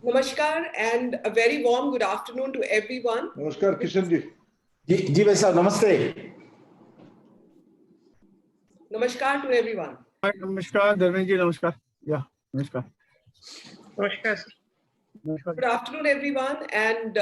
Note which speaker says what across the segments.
Speaker 1: Namaskar and a very warm good afternoon to everyone.
Speaker 2: नमस्कार किशन जी.
Speaker 3: जी भाई साहब नमस्ते.
Speaker 1: Namaskar to everyone.
Speaker 4: Namaskar, Dharmendra ji, namaskar. Yeah, namaskar.
Speaker 5: Namaskar.
Speaker 1: Good afternoon, everyone, and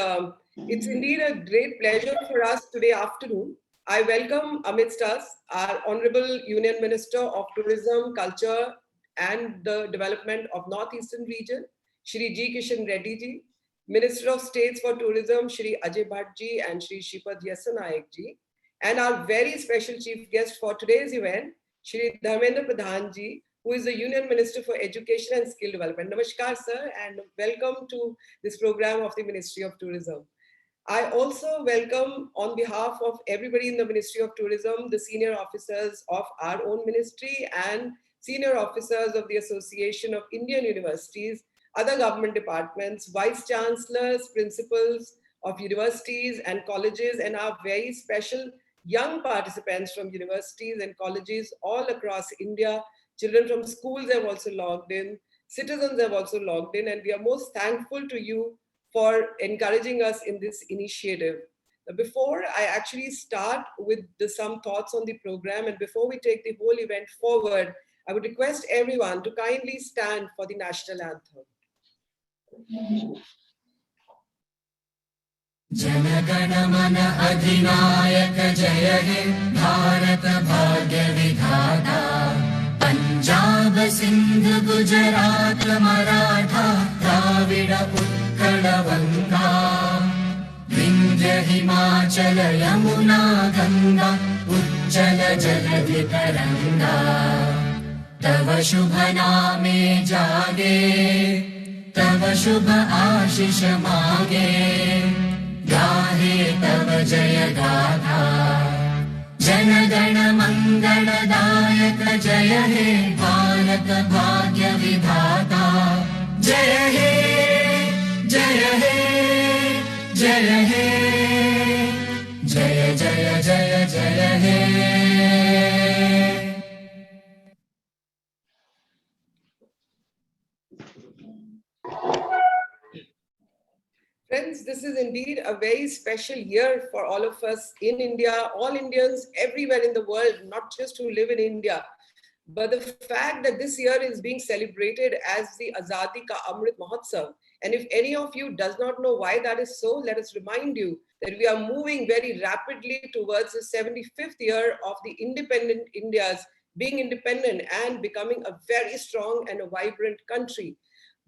Speaker 1: it's indeed a great pleasure for us today afternoon. I welcome amidst us our Honorable Union Minister of Tourism, Culture and the Development of Northeastern Region, Shri G. Kishan Reddy ji, Minister of States for Tourism, Shri Ajay Bhatt ji and Shri Shripad Yesanayak ji, and our very special chief guest for today's event, Shri Dharmendra Pradhan ji, who is the Union Minister for Education and Skill Development. Namaskar, sir, and welcome to this program of the Ministry of Tourism. I also welcome, on behalf of everybody in the Ministry of Tourism, the senior officers of our own ministry and senior officers of the Association of Indian Universities, other government departments, vice chancellors, principals of universities and colleges, and our very special young participants from universities and colleges all across India. Children from schools have also logged in, citizens have also logged in, and we are most thankful to you for encouraging us in this initiative. Before I actually start with some thoughts on the program, and before we take the whole event forward, I would request everyone to kindly stand for the national anthem.
Speaker 6: Jana Gana Mana Adhinayaka Jaya He Bharat Bhagya Vidhata Punjab Sindh Gujarat Maratha Dravida Utkala Vanga Vindhya Himachala Yamuna Ganga Ujjala Jaladhi Taranga Tava Shubha Name Jage Tava Shubha Ashish Mage गाहे तव जय गाथा जन गण मंगल दायक जय हे भारत भाग्य विधाता जय हे जय हे जय हे जय जय जय जय हे.
Speaker 1: Friends, this is indeed a very special year for all of us in India, all Indians everywhere in the world, not just who live in India. But the fact that this year is being celebrated as the Azadi Ka Amrit Mahotsav. And if any of you does not know why that is so, let us remind you that we are moving very rapidly towards the 75th year of the independent India's being independent and becoming a very strong and a vibrant country.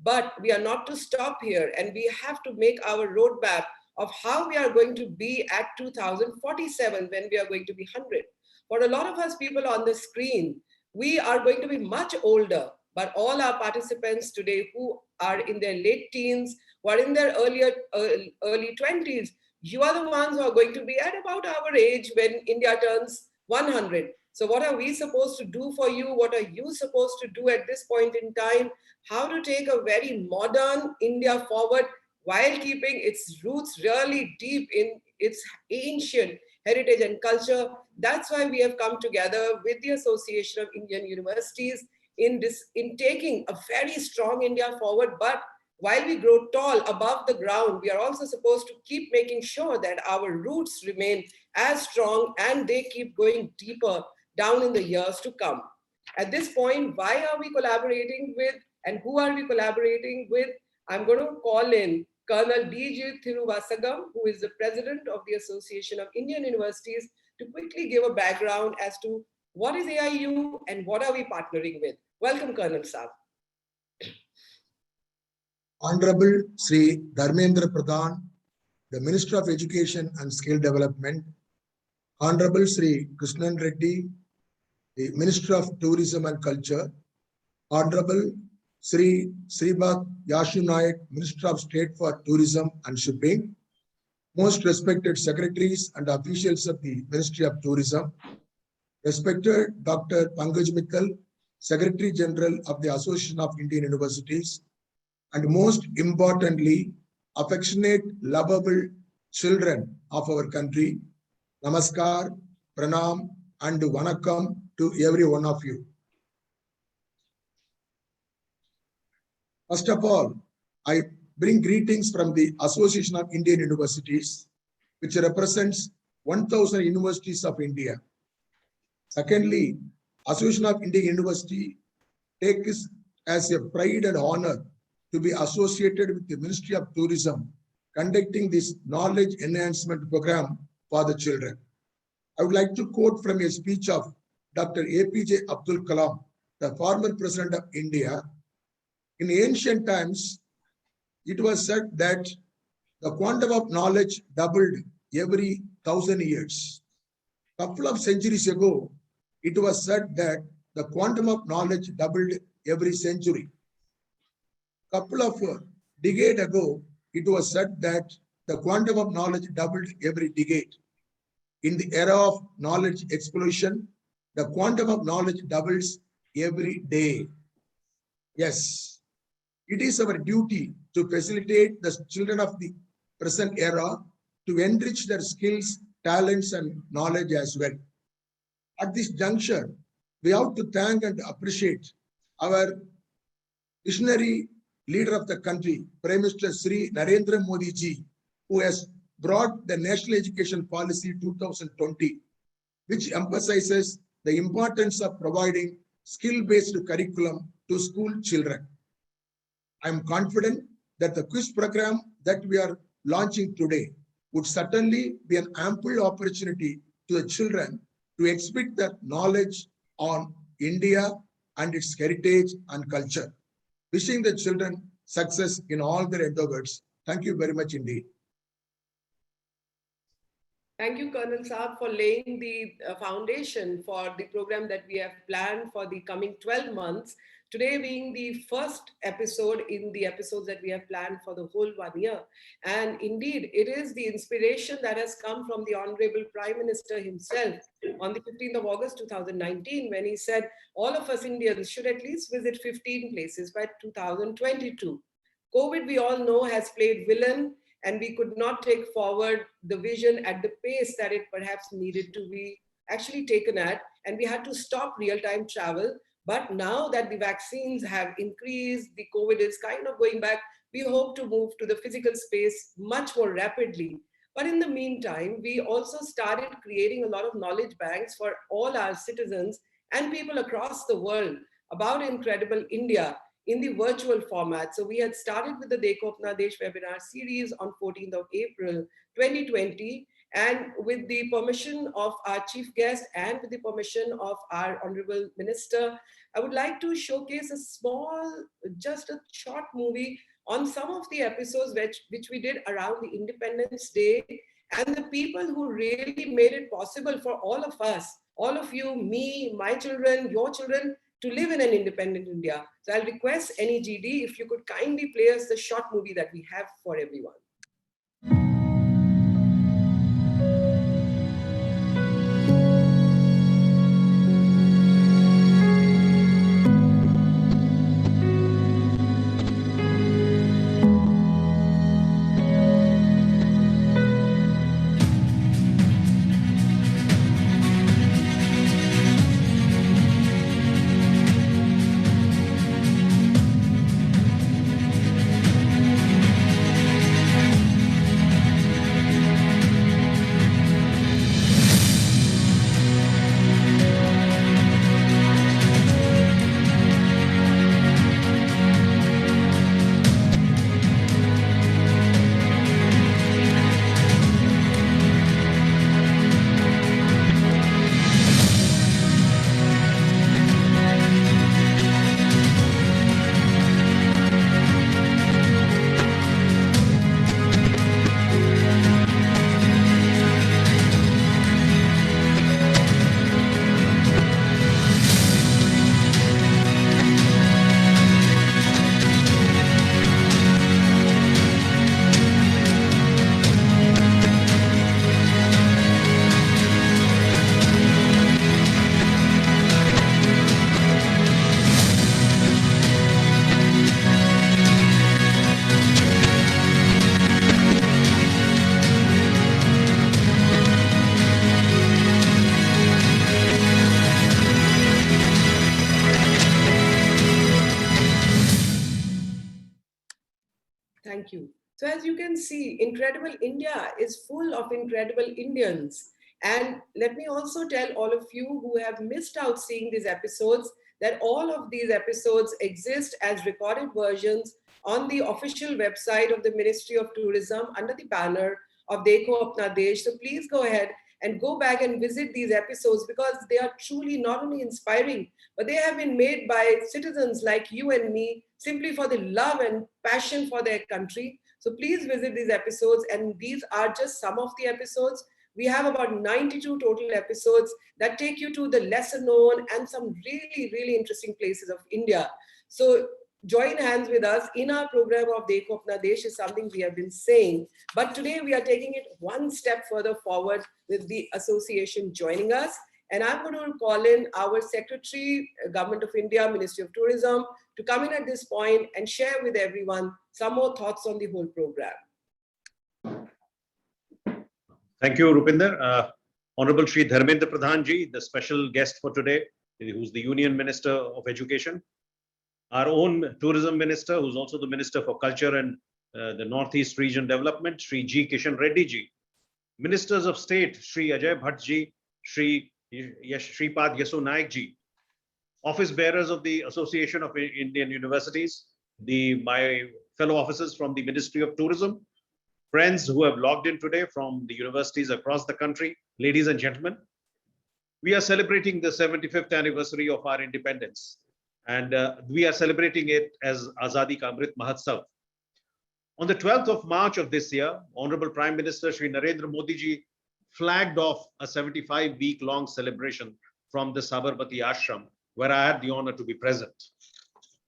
Speaker 1: But we are not to stop here, and we have to make our roadmap of how we are going to be at 2047 when we are going to be 100. For a lot of us people on the screen, we are going to be much older, but all our participants today who are in their late teens, who are in their early 20s, you are the ones who are going to be at about our age when India turns 100. So what are we supposed to do for you? What are you supposed to do at this point in time? How to take a very modern India forward while keeping its roots really deep in its ancient heritage and culture. That's why we have come together with the Association of Indian Universities in taking a very strong India forward. But while we grow tall above the ground, we are also supposed to keep making sure that our roots remain as strong and they keep going deeper down in the years to come. At this point, why are we collaborating with and who are we collaborating with? I'm going to call in Colonel D.J. Thiruvasagam, who is the president of the Association of Indian Universities, to quickly give a background as to what is AIU and what are we partnering with. Welcome, Colonel Saab.
Speaker 7: Honorable Sri Dharmendra Pradhan, the Minister of Education and Skill Development, Honorable Sri Krishnan Reddy, the Minister of Tourism and Culture, Honorable Sri Shripad Yesanayak, Minister of State for Tourism and Shipping, most respected secretaries and officials of the Ministry of Tourism, respected Dr. Pankaj Mittal, Secretary General of the Association of Indian Universities, and most importantly, affectionate, lovable children of our country, Namaskar, Pranam, and Vanakkam to every one of you. First of all, I bring greetings from the Association of Indian Universities, which represents 1,000 universities of India. Secondly, Association of Indian University takes as a pride and honor to be associated with the Ministry of Tourism, conducting this knowledge enhancement program for the children. I would like to quote from a speech of Dr. APJ Abdul Kalam, the former president of India. In ancient times, it was said that the quantum of knowledge doubled every 1,000 years. Couple of centuries ago, it was said that the quantum of knowledge doubled every century. Couple of decade ago, it was said that the quantum of knowledge doubled every decade. In the era of knowledge explosion, the quantum of knowledge doubles every day. Yes, it is our duty to facilitate the children of the present era to enrich their skills, talents, and knowledge as well. At this juncture, we have to thank and appreciate our visionary leader of the country, Prime Minister Sri Narendra Modi ji, who has brought the National Education Policy 2020, which emphasizes the importance of providing skill-based curriculum to school children. I am confident that the quiz program that we are launching today would certainly be an ample opportunity to the children to exhibit their knowledge on India and its heritage and culture. Wishing the children success in all their endeavors. Thank you very much indeed.
Speaker 1: Thank you, Colonel Saab, for laying the foundation for the program that we have planned for the coming 12 months. Today being the first episode in the episodes that we have planned for the whole 1 year. And indeed, it is the inspiration that has come from the Honorable Prime Minister himself on the 15th of August 2019, when he said all of us Indians should at least visit 15 places by 2022. COVID, we all know, has played villain, and we could not take forward the vision at the pace that it perhaps needed to be actually taken at, and we had to stop real-time travel. But now that the vaccines have increased, the COVID is kind of going back, we hope to move to the physical space much more rapidly. But in the meantime, we also started creating a lot of knowledge banks for all our citizens and people across the world about Incredible India in the virtual format. So we had started with the Dekho Apna Desh webinar series on 14th of April, 2020. And with the permission of our chief guest and with the permission of our Honorable Minister, I would like to showcase a small, just a short movie on some of the episodes which we did around the Independence Day, and the people who really made it possible for all of us, all of you, me, my children, your children, to live in an independent India. So I'll request NEGD if you could kindly play us the short movie that we have for everyone. Thank you. So as you can see, Incredible India is full of incredible Indians. And let me also tell all of you who have missed out seeing these episodes that all of these episodes exist as recorded versions on the official website of the Ministry of Tourism under the banner of Dekho Apna Desh. So please go ahead and go back and visit these episodes because they are truly not only inspiring, but they have been made by citizens like you and me simply for the love and passion for their country. So please visit these episodes, and these are just some of the episodes. We have about 92 total episodes that take you to the lesser known and some really, really interesting places of India. So join hands with us in our program of Dekho Apna Desh is something we have been saying. But today we are taking it one step further forward with the association joining us. And I'm going to call in our Secretary, Government of India, Ministry of Tourism, to come in at this point and share with everyone some more thoughts on the whole program.
Speaker 2: Thank you, Rupinder. Honorable Shri Dharmendra Pradhan Ji, the special guest for today, who's the Union Minister of Education. Our own Tourism Minister, who's also the Minister for Culture and the Northeast Region Development, Shri G. Kishan Reddy Ji. Ministers of State, Shri Ajay Bhatt Ji, Shri Shripad Yesu Naik Ji. Office bearers of the Association of Indian Universities, my fellow officers from the Ministry of Tourism, friends who have logged in today from the universities across the country, ladies and gentlemen, we are celebrating the 75th anniversary of our independence, and we are celebrating it as Azadi Ka Amrit Mahotsav. On the 12th of March of this year, Honorable Prime Minister Shri Narendra Modi Ji flagged off a 75-week-long celebration from the Sabarmati Ashram, where I had the honor to be present.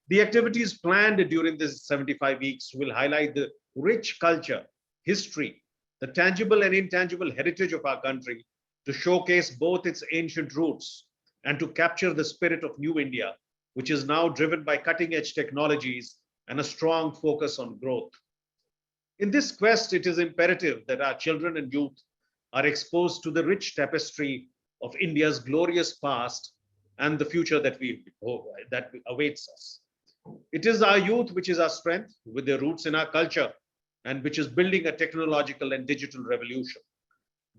Speaker 2: The activities planned during this 75 weeks will highlight the rich culture, history, the tangible and intangible heritage of our country, to showcase both its ancient roots and to capture the spirit of New India, which is now driven by cutting-edge technologies and a strong focus on growth. In this quest, it is imperative that our children and youth are exposed to the rich tapestry of India's glorious past and the future that awaits us. It is our youth which is our strength, with their roots in our culture, and which is building a technological and digital revolution.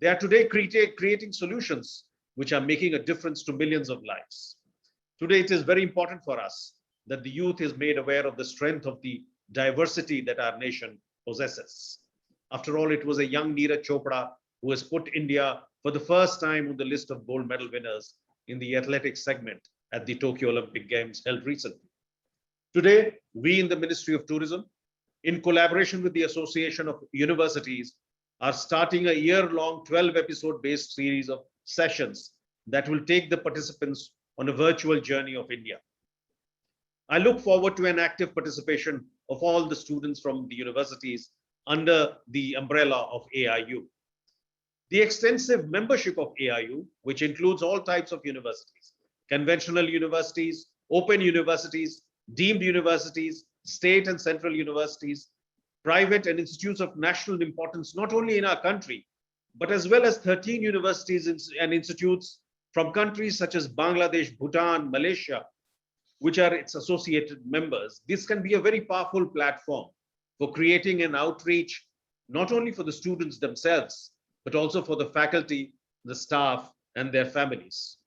Speaker 2: They are today creating solutions which are making a difference to millions of lives. Today, it is very important for us that the youth is made aware of the strength of the diversity that our nation possesses. After all, it was a young Neeraj Chopra who has put India for the first time on the list of gold medal winners in the athletics segment at the Tokyo Olympic Games held recently. Today, we in the Ministry of Tourism, in collaboration with the Association of Universities, are starting a year-long 12-episode-based series of sessions that will take the participants on a virtual journey of India. I look forward to an active participation of all the students from the universities under the umbrella of AIU. The extensive membership of AIU, which includes all types of universities, conventional universities, open universities, deemed universities, state and central universities, private and institutes of national importance, not only in our country, but as well as 13 universities and institutes from countries such as Bangladesh, Bhutan, Malaysia, which are its associated members. This can be a very powerful platform for creating an outreach, not only for the students themselves, but also for the faculty, the staff, and their families.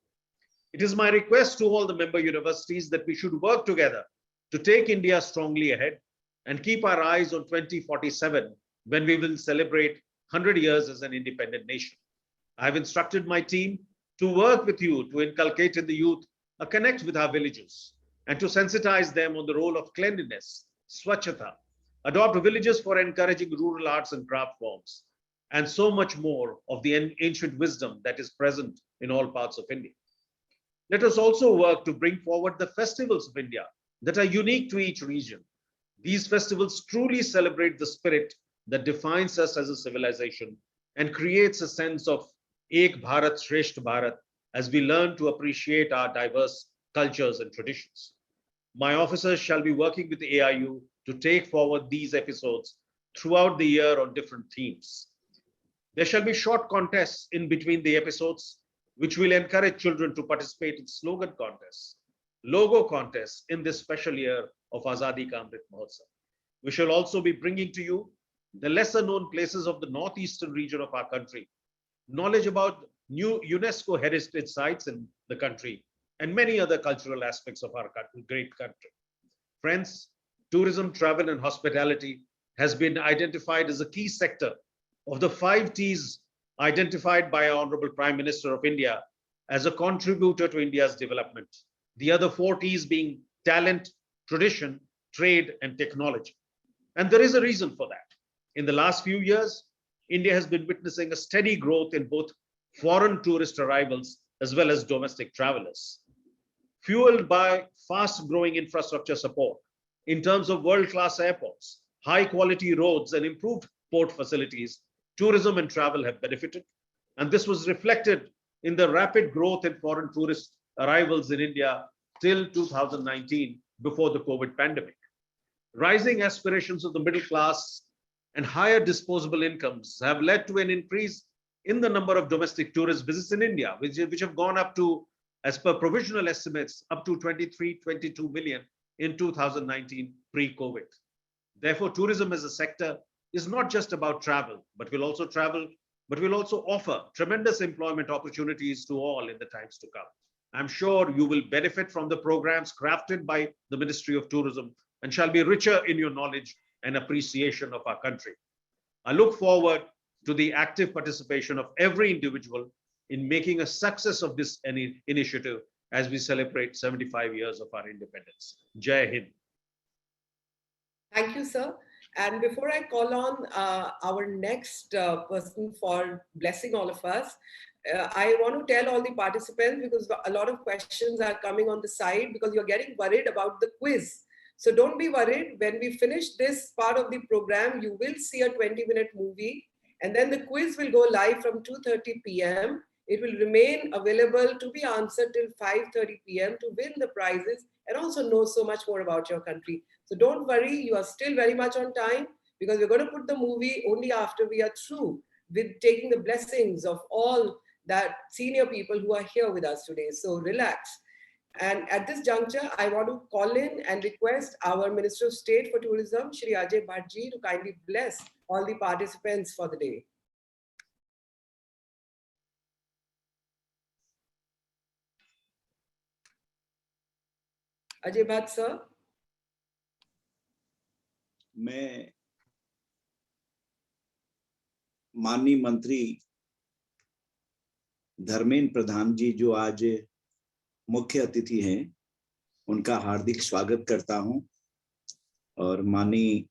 Speaker 2: It is my request to all the member universities that we should work together to take India strongly ahead and keep our eyes on 2047, when we will celebrate 100 years as an independent nation. I have instructed my team to work with you to inculcate in the youth a connect with our villages and to sensitize them on the role of cleanliness, swachhata, adopt villages for encouraging rural arts and craft forms, and so much more of the ancient wisdom that is present in all parts of India. Let us also work to bring forward the festivals of India that are unique to each region. These festivals truly celebrate the spirit that defines us as a civilization and creates a sense of Ek Bharat Shresth Bharat as we learn to appreciate our diverse cultures and traditions. My officers shall be working with the AIU to take forward these episodes throughout the year on different themes. There shall be short contests in between the episodes, which will encourage children to participate in slogan contests, logo contests in this special year of Azadi Ka Amrit Mahotsav. we shall also be bringing to you the lesser known places of the northeastern region of our country, knowledge about new UNESCO heritage sites in the country, and many other cultural aspects of our great country. Friends, tourism, travel, and hospitality has been identified as a key sector of the 5 T's identified by our Honorable Prime Minister of India as a contributor to India's development. The other 4 T's being talent, tradition, trade, and technology. And there is a reason for that. In the last few years, India has been witnessing a steady growth in both foreign tourist arrivals as well as domestic travelers. Fueled by fast growing infrastructure support in terms of world-class airports, high quality roads, and improved port facilities, tourism and travel have benefited. And this was reflected in the rapid growth in foreign tourist arrivals in India till 2019, before the COVID pandemic. Rising aspirations of the middle class and higher disposable incomes have led to an increase in the number of domestic tourist visits in India, which have gone up to, as per provisional estimates, up to 23-22 million in 2019 pre-COVID. Therefore, tourism as a sector is not just about travel, but will also offer tremendous employment opportunities to all in the times to come. I'm sure you will benefit from the programs crafted by the Ministry of Tourism and shall be richer in your knowledge and appreciation of our country. I look forward to the active participation of every individual in making a success of this initiative as we celebrate 75 years of our independence. Jai Hind.
Speaker 1: Thank you, sir. And before I call on our next person for blessing all of us, I want to tell all the participants, because a lot of questions are coming on the side because you're getting worried about the quiz. So don't be worried. When we finish this part of the program, you will see a 20-minute movie, and then the quiz will go live from 2:30 p.m. It will remain available to be answered till 5:30 p.m. to win the prizes and also know so much more about your country. So don't worry, you are still very much on time, because we're going to put the movie only after we are through with taking the blessings of all that senior people who are here with us today. So relax. And at this juncture, I want to call in and request our Minister of State for Tourism, Shri Ajay Bhatt ji, to kindly bless all the participants for the day. Ajay Bhatt, sir.
Speaker 8: मैं माननीय मंत्री धर्मेंद्र प्रधान जी, जो आज मुख्य अतिथि हैं, उनका हार्दिक स्वागत करता हूं, और माननीय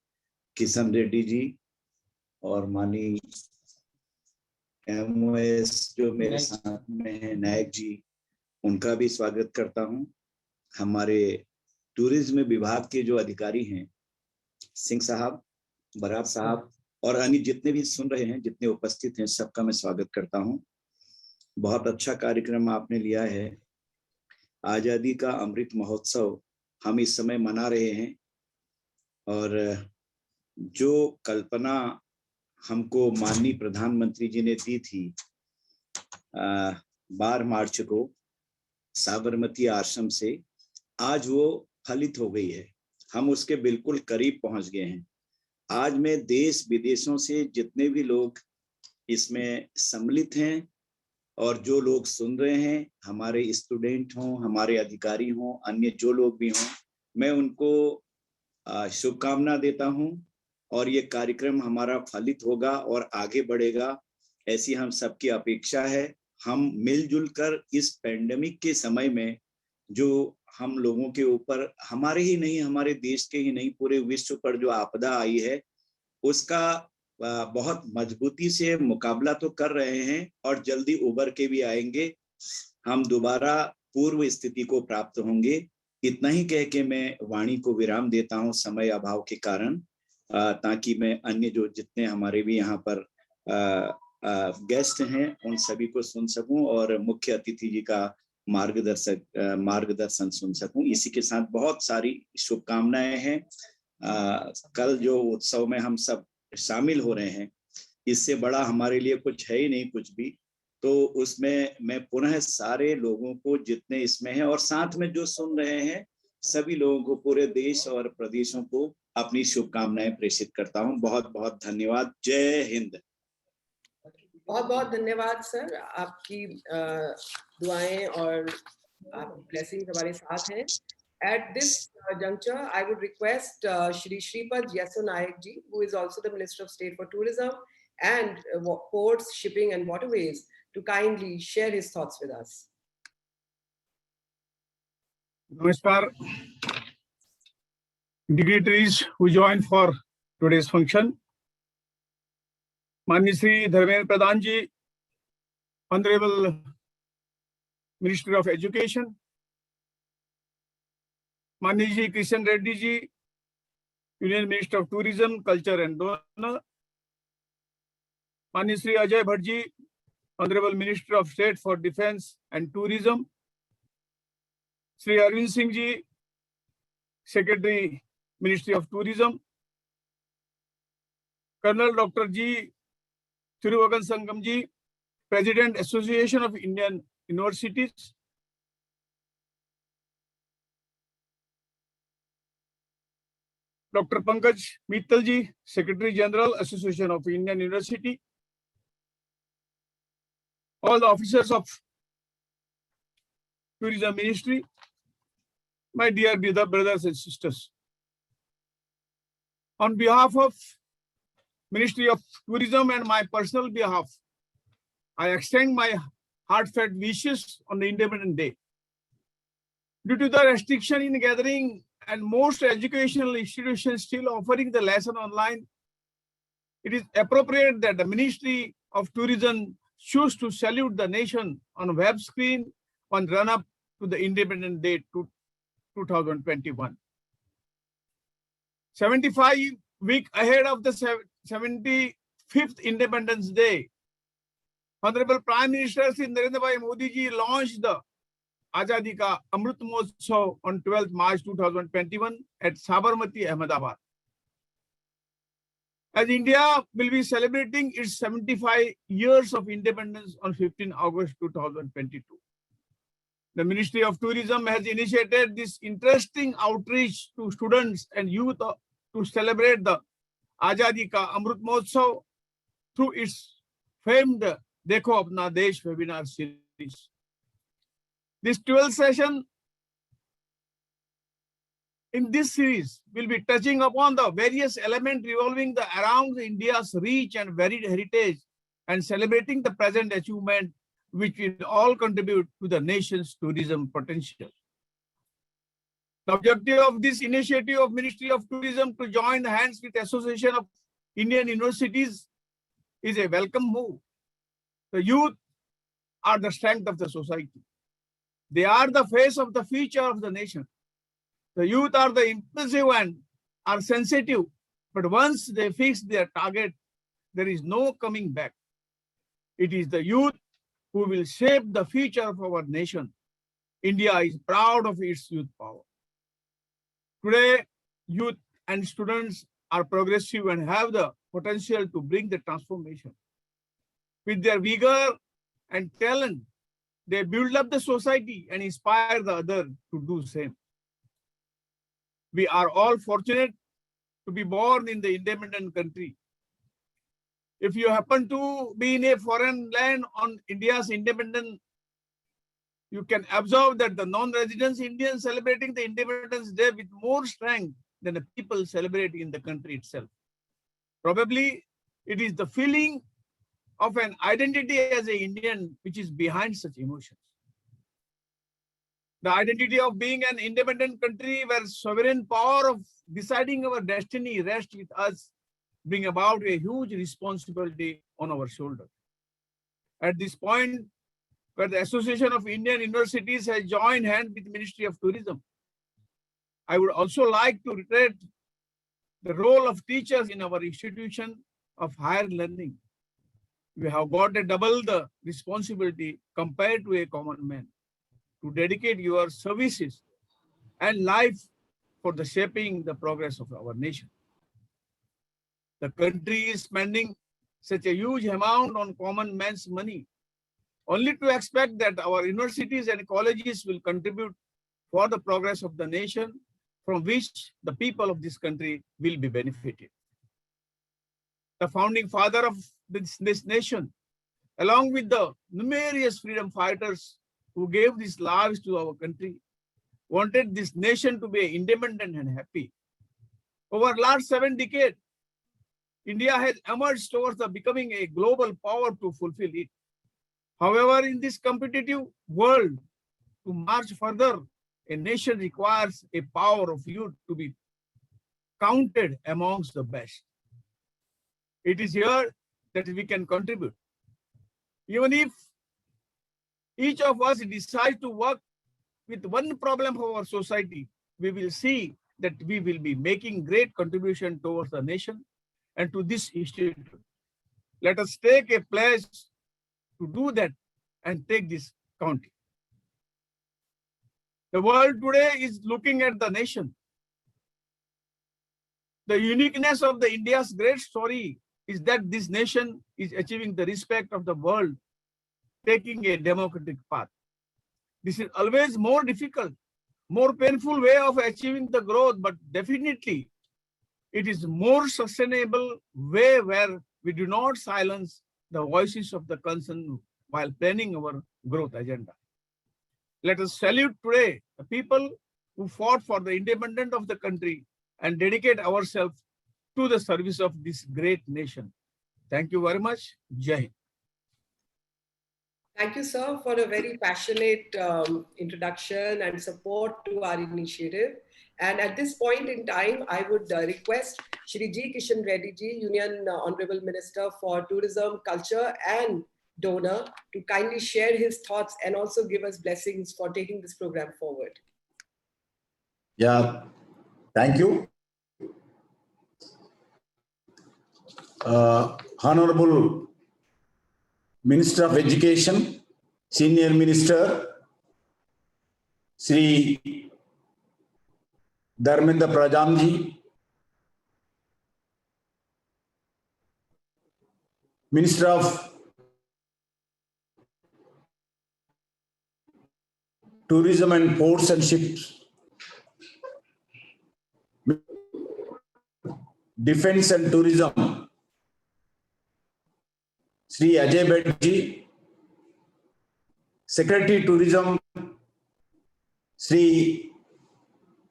Speaker 8: किशन रेड्डी जी और माननीय MOS जो मेरे साथ में है नायक जी, उनका भी स्वागत करता हूं। हमारे टूरिज्म विभाग के जो अधिकारी हैं, सिंह साहब, बरार साहब और अन्य जितने भी सुन रहे हैं, जितने उपस्थित हैं, सबका मैं स्वागत करता हूं। बहुत अच्छा कार्यक्रम आपने लिया है। आजादी का अमृत महोत्सव हम इस समय मना रहे हैं, और जो कल्पना हमको माननीय प्रधानमंत्री जी ने दी थी 12 मार्च को साबरमती आश्रम से, आज वो फलित हो गई है। हम उसके बिल्कुल करीब पहुंच गए हैं। आज मैं देश विदेशों से जितने भी लोग इसमें सम्मिलित हैं और जो लोग सुन रहे हैं, हमारे स्टूडेंट हों, हमारे अधिकारी हों, अन्य जो लोग भी हों, मैं उनको शुभकामना देता हूं, और ये कार्यक्रम हमारा फलित होगा और आगे बढ़ेगा, ऐसी हम सबकी अपेक्षा है। हम मिलजुल कर इस पैंडेमिक के समय में जो हम लोगों के ऊपर, हमारे ही नहीं, हमारे देश के ही नहीं, पूरे विश्व पर जो आपदा आई है, उसका बहुत मजबूती से मुकाबला तो कर रहे हैं और जल्दी उबर के भी आएंगे। हम दोबारा पूर्व स्थिति को प्राप्त होंगे। इतना ही कह के मैं वाणी को विराम देता हूं समय अभाव के कारण, ताकि मैं अन्य जो जितने हमारे भी यहाँ पर गेस्ट हैं उन सभी को सुन सकूं और मुख्य अतिथि जी का मार्गदर्शन सुन सकूं। इसी के साथ बहुत सारी शुभकामनाएं हैं। कल जो उत्सव में हम सब शामिल हो रहे हैं, इससे बड़ा हमारे लिए कुछ है ही नहीं, कुछ भी। तो उसमें मैं पुनः सारे लोगों को जितने इसमें हैं और साथ में जो सुन रहे हैं, सभी लोगों को, पूरे देश और प्रदेशों को अपनी शुभकामनाएं प्रेषित करता हूं। बहुत बहुत धन्यवाद। जय हिंद।
Speaker 1: बहुत बहुत धन्यवाद सर, आपकी दुआएं और आपकी ब्लेसिंग्स हमारे साथ हैं। At this juncture, I would request Shri Shripad Yesso Nayak ji, who is also the Minister of State for Tourism and Ports, Shipping and Waterways, to kindly share his thoughts with us.
Speaker 4: Namaskar, dignitaries who joined for today's function. Manya Shri Dharmendra Pradhan ji, Honorable Minister of Education, Manya Ji Krishan Reddy ji, Union Minister of Tourism, Culture and Donor, Manya Shri Ajay Bhatt ji, Honorable Minister of State for Defence and Tourism, Shri Arvind Singh ji, Secretary, Ministry of Tourism, Colonel Dr. G. Thiruvagan Sangam ji, President, Association of Indian Universities, Dr. Pankaj Mittal ji, Secretary General, Association of Indian University, all the officers of Tourism Ministry, my dear brothers and sisters. On behalf of Ministry of Tourism and my personal behalf, I extend my heartfelt wishes on the Independence Day. Due to the restriction in gathering and most educational institutions still offering the lesson online, it is appropriate that the Ministry of Tourism choose to salute the nation on web screen on run-up to the Independence Day 2021. 75 weeks ahead of the 75th Independence Day, Honorable Prime Minister Shri Narendra Bhai Modi ji launched the Azadi Ka Amrit Mahotsav on 12th March 2021 at Sabarmati, Ahmedabad. As India will be celebrating its 75 years of independence on 15 August 2022. The Ministry of Tourism has initiated this interesting outreach to students and youth to celebrate the Azadi Ka Amrit Mahotsav through its famed Dekho Apna Desh webinar series. This 12th session in this series will be touching upon the various elements revolving around India's rich and varied heritage and celebrating the present achievement which will all contribute to the nation's tourism potential. The objective of this initiative of Ministry of Tourism to join hands with Association of Indian Universities is a welcome move. The youth are the strength of the society. They are the face of the future of the nation. The youth are the impulsive and are sensitive, but once they fix their target, there is no coming back. It is the youth who will shape the future of our nation. India is proud of its youth power. Today, youth and students are progressive and have the potential to bring the transformation. With their vigor and talent, they build up the society and inspire the other to do the same. We are all fortunate to be born in the independent country. If you happen to be in a foreign land on India's independence, you can observe that the non-residents Indians celebrating the Independence Day with more strength than the people celebrating in the country itself. Probably it is the feeling of an identity as an Indian which is behind such emotions. The identity of being an independent country where sovereign power of deciding our destiny rests with us bring about a huge responsibility on our shoulders. At this point, where the Association of Indian Universities has joined hands with the Ministry of Tourism, I would also like to reiterate the role of teachers in our institution of higher learning. We have got a double the responsibility compared to a common man to dedicate your services and life for the shaping the progress of our nation. The country is spending such a huge amount on common man's money, only to expect that our universities and colleges will contribute for the progress of the nation from which the people of this country will be benefited. The founding father of this nation, along with the numerous freedom fighters who gave these lives to our country, wanted this nation to be independent and happy. Over the last 7 decades, India has emerged towards the becoming a global power to fulfill it. However, in this competitive world, to march further, a nation requires a power of youth to be counted amongst the best. It is here that we can contribute. Even if each of us decides to work with one problem of our society, we will see that we will be making great contribution towards the nation and to this institute. Let us take a pledge to do that and take this counting. The world today is looking at the nation. The uniqueness of the India's great story is that this nation is achieving the respect of the world, taking a democratic path. This is always more difficult, more painful way of achieving the growth, but definitely it is more sustainable way where we do not silence the voices of the concerned while planning our growth agenda. Let us salute today the people who fought for the independence of the country and dedicate ourselves to the service of this great nation. Thank you very much. Jai Hind.
Speaker 1: Thank you, sir, for a very passionate introduction and support to our initiative. And at this point in time, I would request Shri G. Kishan Reddy ji, Union Honorable Minister for Tourism, Culture and Donor, to kindly share his thoughts and also give us blessings for taking this program forward.
Speaker 3: Yeah, thank you. Honorable Minister of Education, Senior Minister, Sri Dharmendra Pradhan ji, Minister of Tourism and Ports and Ships, Defense and Tourism, Sri Ajay Bhatt ji, Secretary Tourism, Sri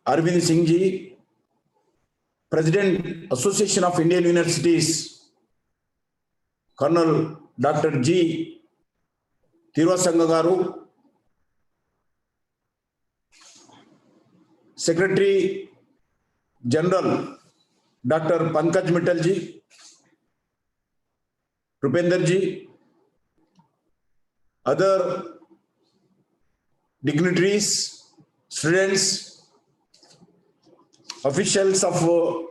Speaker 3: Arvind Singh ji, President Association of Indian Universities, Colonel Dr. G. Tiruvasanga garu, Secretary General Dr. Pankaj Mittal ji, Rupender ji, other dignitaries, students, officials of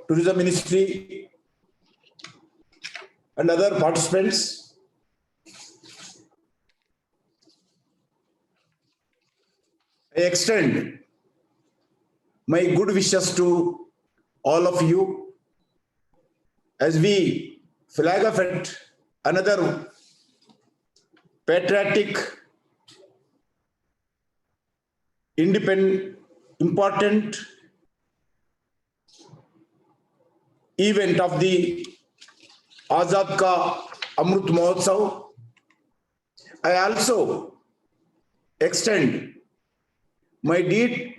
Speaker 3: Tourism Ministry, and other participants. I extend my good wishes to all of you as we flag off at another patriotic, independent, important event of the Azad Ka Amrit Mahotsav. I also extend my deep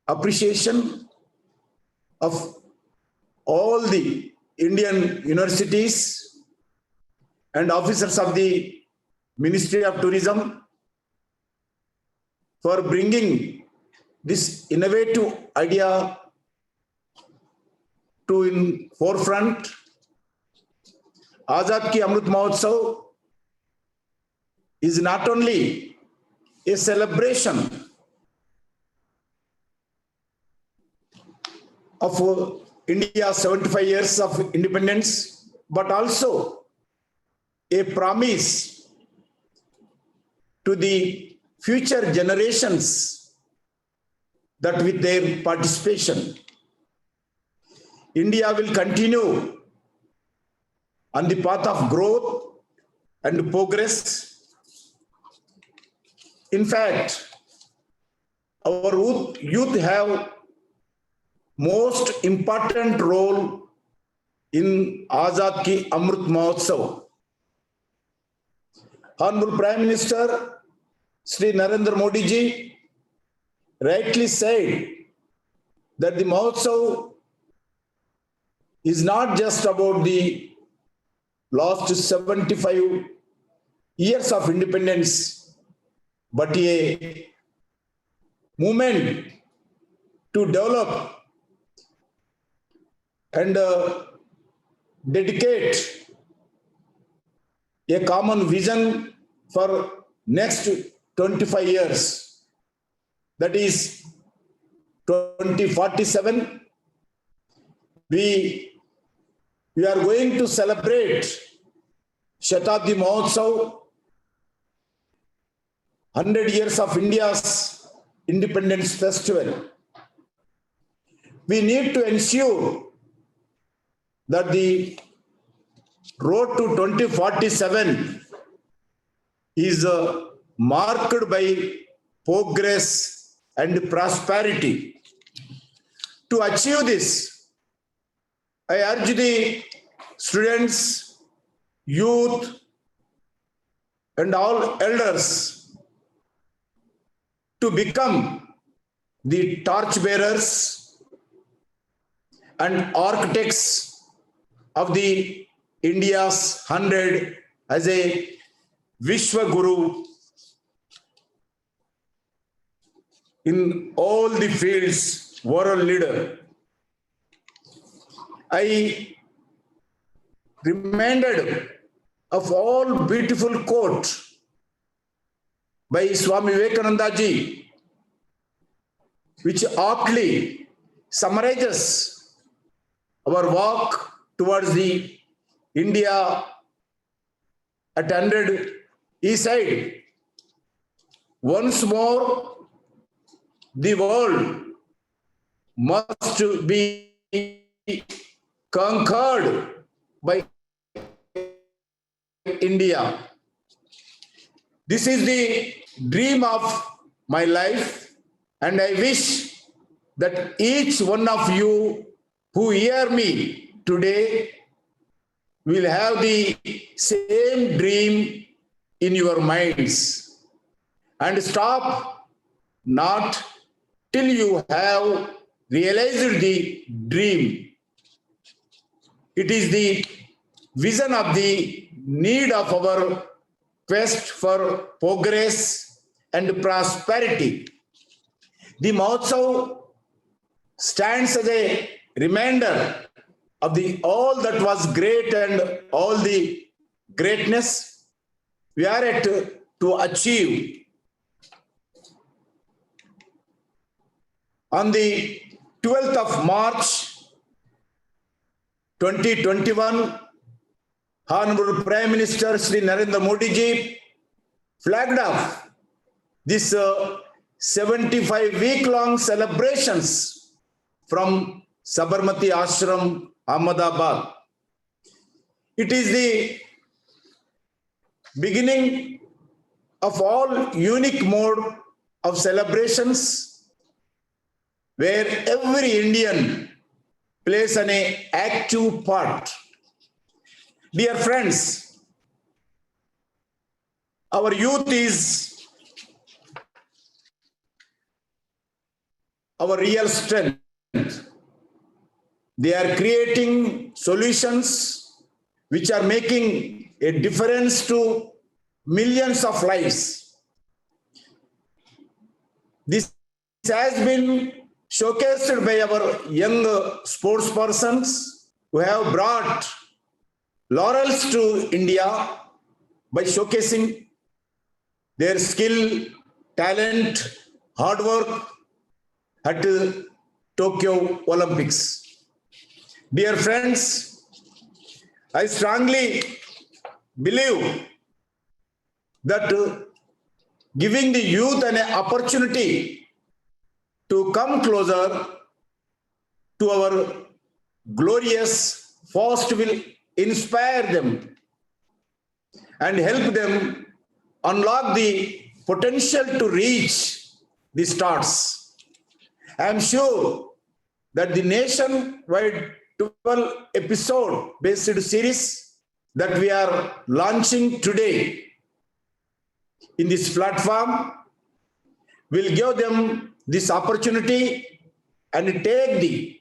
Speaker 3: appreciation of all the Indian universities and officers of the Ministry of Tourism for bringing this innovative idea to in forefront. Azad Ki Amrit Mahotsav is not only a celebration of India's 75 years of independence, but also a promise to the future generations that with their participation, India will continue on the path of growth and progress. In fact, our youth have most important role in Azad Ki Amrit Mahotsav. Honorable Prime Minister Shri Narendra Modi ji rightly said that the Mahotsav is not just about the last 75 years of independence, but a movement to develop and dedicate a common vision for next 25 years. That is 2047. We are going to celebrate Shatabdi Mahotsav, 100 years of India's Independence Festival. We need to ensure that the road to 2047 is marked by progress and prosperity. To achieve this, I urge the students, youth, and all elders to become the torchbearers and architects of the India's 100 as a Vishwa Guru in all the fields, world leader. I reminded of all beautiful quote by Swami Vivekananda ji, which aptly summarizes our walk towards the India at 100 east side. Once more, the world must be conquered by India. This is the dream of my life, and I wish that each one of you who hear me today will have the same dream in your minds, and stop not till you have realized the dream. It is the vision of the need of our quest for progress and prosperity. The Mahotsav stands as a reminder of the all that was great and all the greatness we are at to achieve. On the 12th of March 2021, Honorable Prime Minister Shri Narendra Modi ji flagged off this 75-week-long celebrations from Sabarmati Ashram, Ahmedabad. It is the beginning of all unique mode of celebrations where every Indian plays an active part. Dear friends, our youth is our real strength. They are creating solutions which are making a difference to millions of lives. This has been showcased by our young sports persons who have brought laurels to India by showcasing their skill, talent, hard work at Tokyo Olympics. Dear friends, I strongly believe that giving the youth an opportunity to come closer to our glorious past will inspire them and help them unlock the potential to reach the stars. I am sure that the nationwide 12 episode based series that we are launching today in this platform will give them this opportunity and take the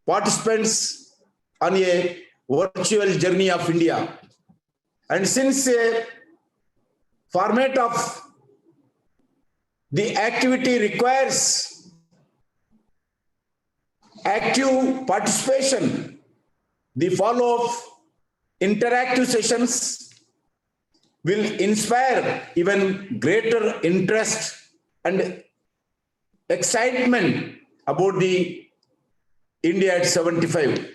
Speaker 3: participants on a virtual journey of India. And since a format of the activity requires active participation, the follow-up interactive sessions will inspire even greater interest and excitement about the India at 75.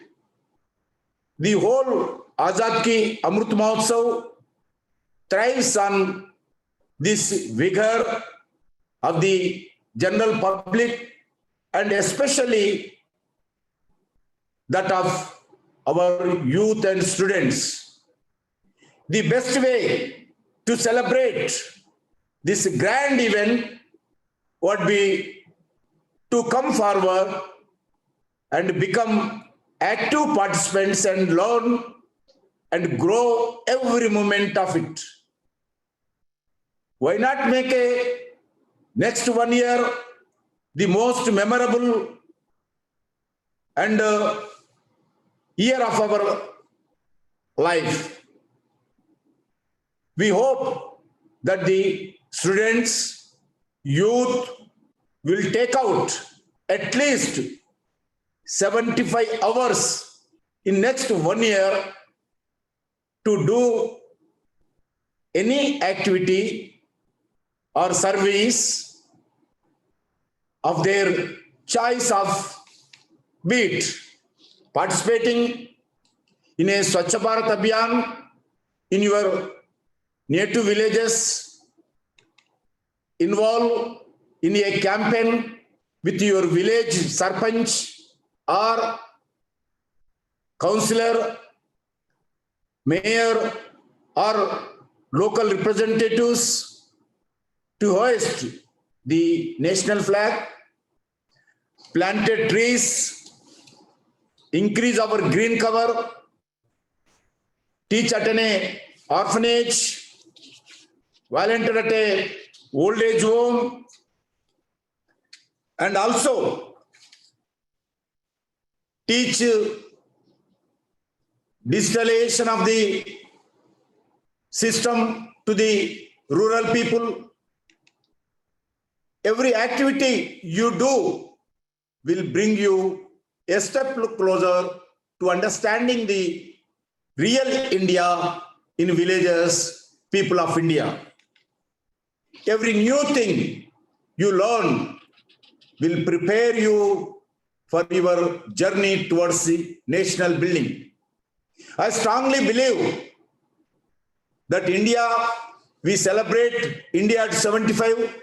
Speaker 3: The whole Azad Ki Amrit Mahotsav thrives on this vigor of the general public and especially that of our youth and students. The best way to celebrate this grand event would be to come forward and become active participants and learn and grow every moment of it. Why not make a next 1 year the most memorable and year of our life? We hope that the students, youth will take out at least 75 hours in next 1 year to do any activity or service of their choice of, be it participating in a Swachh Bharat Abhiyan in your native villages, involve in a campaign with your village sarpanch or councillor, mayor or local representatives to hoist the national flag, planted trees, increase our green cover, teach at an orphanage, volunteer at a old age home, and also teach digitalization of the system to the rural people. Every activity you do will bring you a step closer to understanding the real India in villages, people of India. Every new thing you learn will prepare you for your journey towards the national building. I strongly believe that India, we celebrate India at 75,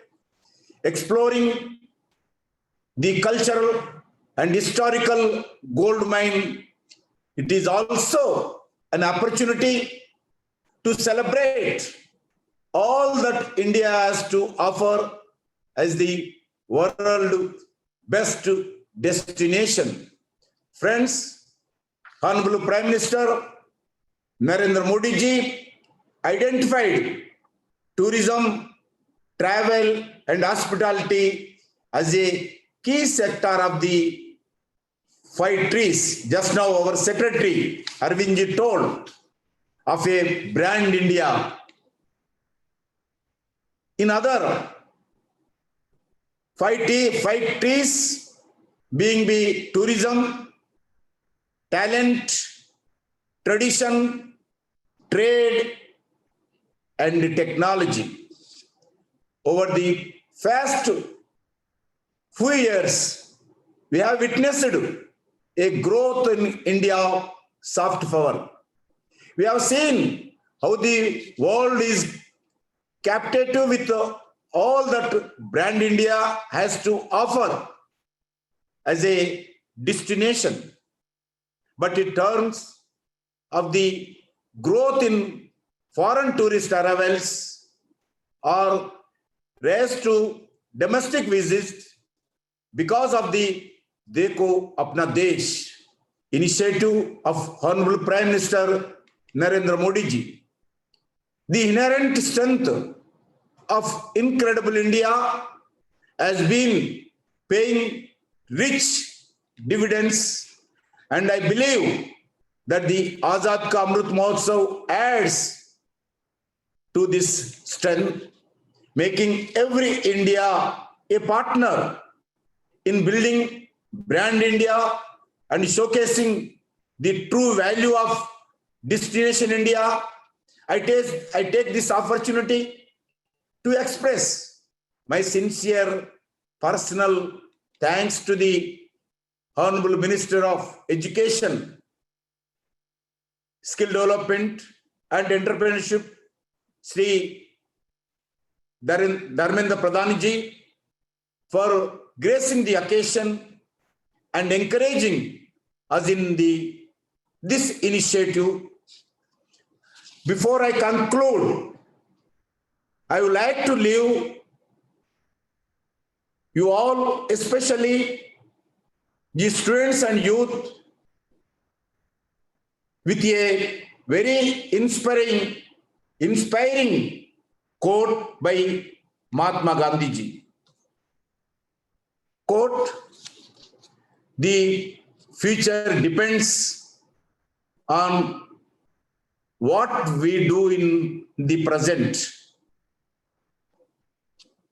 Speaker 3: exploring the cultural and historical gold mine. It is also an opportunity to celebrate all that India has to offer as the world best destination. Friends, Honorable Prime Minister Narendra Modi ji identified tourism, travel and hospitality as a key sector of the 5 trees. Just now our secretary Arvind ji told of a brand India. In other 5 trees being the tourism, talent, tradition, trade and technology. Over the past few years, we have witnessed a growth in India soft power. We have seen how the world is captive with all that brand India has to offer as a destination. But in terms of the growth in foreign tourist arrivals or race to domestic visits because of the देखो अपना देश, initiative of Honorable Prime Minister Narendra Modi ji, the inherent strength of Incredible India has been paying rich dividends, and I believe that the Azad Ka Amrit Mahotsav adds to this strength, making every India a partner in building brand India and showcasing the true value of Destination India. I take this opportunity to express my sincere personal thanks to the Honorable Minister of Education, Skill Development and Entrepreneurship, Sri Dharmendra Pradhan ji, for gracing the occasion and encouraging us in this initiative. Before I conclude, I would like to leave you all, especially the students and youth, with a very inspiring quote by Mahatma Gandhi ji. Quote, the future depends on what we do in the present.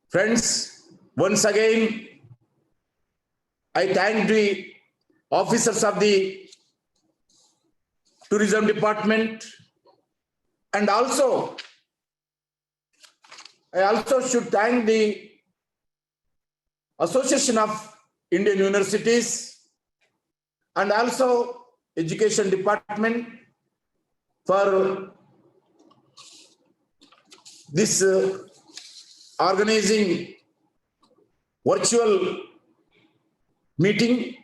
Speaker 3: Friends, once again, I thank the officers of the Tourism Department, and I also should thank the Association of Indian Universities and also Education Department for this organizing virtual meeting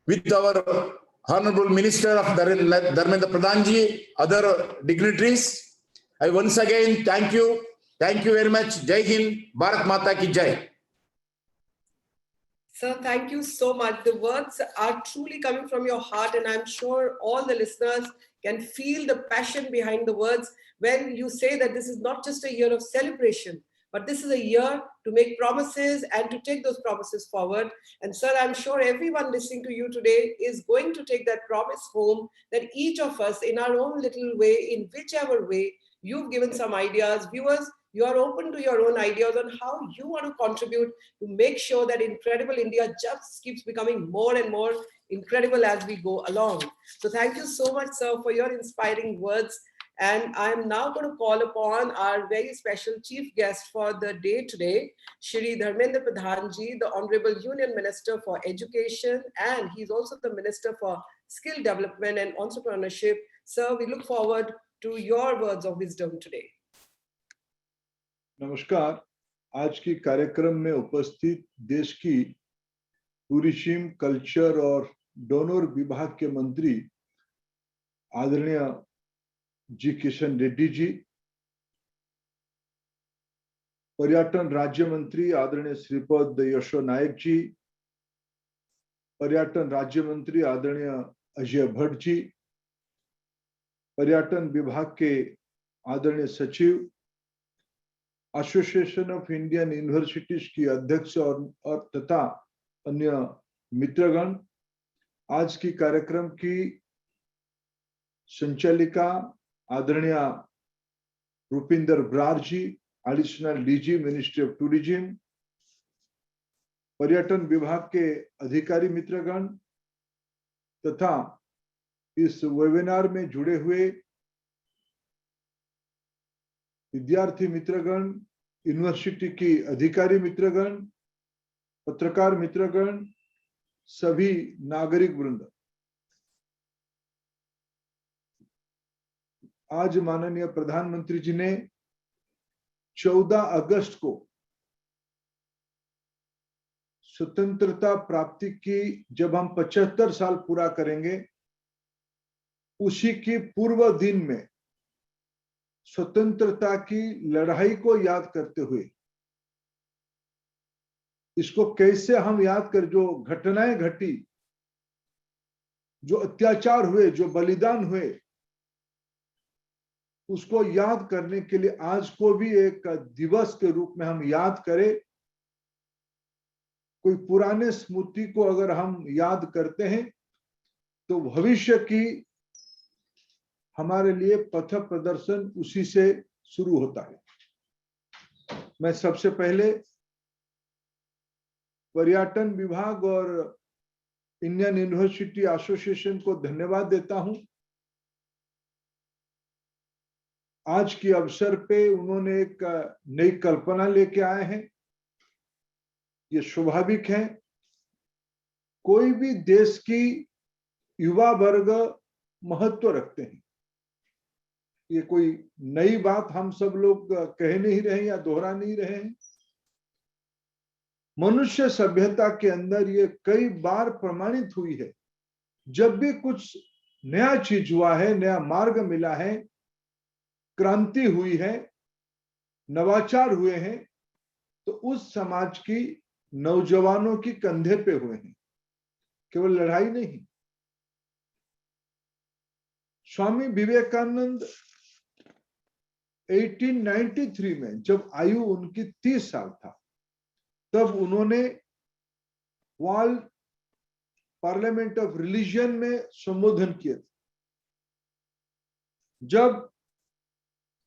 Speaker 3: with our Honorable Minister of Dharmendra Pradhan ji, other dignitaries. I once again thank you. Thank you very much. Jai Hind, Bharat Mata ki Jai.
Speaker 1: Sir, thank you so much. The words are truly coming from your heart, and I'm sure all the listeners can feel the passion behind the words when you say that this is not just a year of celebration, but this is a year to make promises and to take those promises forward. And sir, I'm sure everyone listening to you today is going to take that promise home, that each of us in our own little way, in whichever way, you've given some ideas. Viewers, you are open to your own ideas on how you want to contribute to make sure that Incredible India just keeps becoming more and more incredible as we go along. So thank you so much, sir, for your inspiring words. And I'm now going to call upon our very special chief guest for the day today, Shri Dharmendra Pradhan ji, the Honorable Union Minister for Education, and he's also the Minister for Skill Development and Entrepreneurship. Sir, we look forward to your words of wisdom today.
Speaker 9: नमस्कार। आज की कार्यक्रम में उपस्थित देश की tourism, culture और donor विभाग के मंत्री आदरणीय जी किशन रेड्डी जी, पर्यटन राज्य मंत्री आदरणीय श्रीपद यशो नायक जी, पर्यटन राज्य मंत्री आदरणीय अजय भट्ट जी, पर्यटन विभाग के आदरणीय सचिव, एसोसिएशन ऑफ इंडियन यूनिवर्सिटीज की अध्यक्ष और तथा अन्य मित्रगण, आज की कार्यक्रम की संचालिका आदरणीय Rupinder Brar ji, additional DG ministry of tourism, पर्यटन विभाग के अधिकारी मित्रगण तथा इस वेबिनार में जुड़े हुए विद्यार्थी मित्रगण, यूनिवर्सिटी की अधिकारी मित्रगण, पत्रकार मित्रगण, सभी नागरिक वृंद, आज माननीय प्रधानमंत्री जी ने 14 अगस्त को स्वतंत्रता प्राप्ति की जब हम 75 साल पूरा करेंगे, उसी की पूर्व दिन में स्वतंत्रता की लड़ाई को याद करते हुए, इसको कैसे हम याद कर, जो घटनाएं घटी जो अत्याचार हुए, जो बलिदान हुए, उसको याद करने के लिए आज को भी एक दिवस के रूप में हम याद करें। कोई पुराने स्मृति को अगर हम याद करते हैं तो भविष्य की हमारे लिए पथ प्रदर्शन उसी से शुरू होता है। मैं सबसे पहले पर्यटन विभाग और इंडियन यूनिवर्सिटी एसोसिएशन को धन्यवाद देता हूं। आज के अवसर पे उन्होंने एक नई कल्पना लेके आए हैं। ये स्वाभाविक है, कोई भी देश की युवा वर्ग महत्व रखते हैं। ये कोई नई बात हम सब लोग कह नहीं रहे या दोहरा नहीं रहे हैं। मनुष्य सभ्यता के अंदर ये कई बार प्रमाणित हुई है, जब भी कुछ नया चीज हुआ है, नया मार्ग मिला है, क्रांति हुई है, नवाचार हुए हैं, तो उस समाज की नौजवानों की कंधे पे हुए हैं, केवल लड़ाई नहीं। स्वामी विवेकानंद 1893 में जब आयु उनकी 30 साल था, तब उन्होंने वर्ल्ड पार्लियामेंट ऑफ रिलीजन में संबोधन किए थे। जब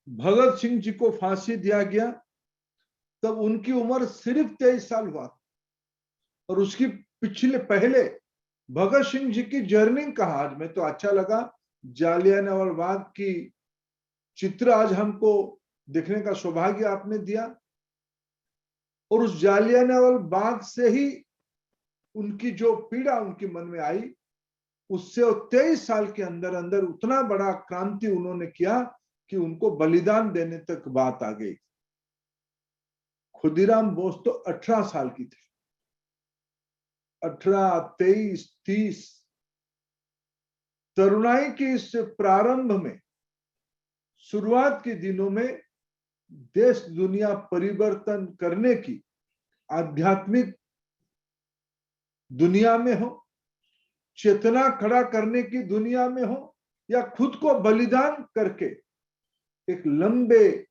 Speaker 9: भगत सिंह जी को फांसी दिया गया, तब उनकी उम्र सिर्फ 23 साल हुआ था। और उसकी पहले भगत सिंह जी की जर्नी कहा, आज में तो अच्छा लगा, जालियांवाला बाग की चित्र आज हमको देखने का सौभाग्य आपने दिया। और उस जालियांवाला बाग से ही उनकी जो पीड़ा उनके मन में आई, उससे 23 साल के अंदर अंदर उतना बड़ा क्रांति उन्होंने किया कि उनको बलिदान देने तक बात आ गई। खुदीराम बोस तो 18 साल की थे। 18, 23, 30 तरुणाई के इस प्रारंभ में, शुरुआत के दिनों में देश दुनिया परिवर्तन करने की आध्यात्मिक दुनिया में हो, चेतना खड़ा करने की दुनिया में हो, या खुद को बलिदान करके एक लंबे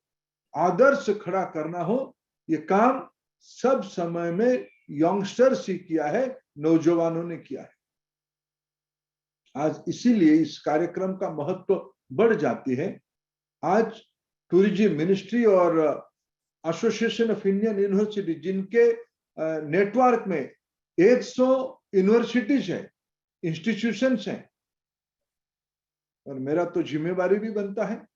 Speaker 9: आदर्श खड़ा करना हो, ये काम सब समय में यंगस्टर्स ही किया है, नौजवानों ने किया है। आज इसीलिए इस कार्यक्रम का महत्व बढ़ जाती है। आज टूरिज्म मिनिस्ट्री और एसोसिएशन ऑफ इंडियन यूनिवर्सिटी, जिनके नेटवर्क में 100 यूनिवर्सिटीज हैं, इंस्टीट्यूशंस हैं, और मेरा तो जिम्मेवारी भी बनता है,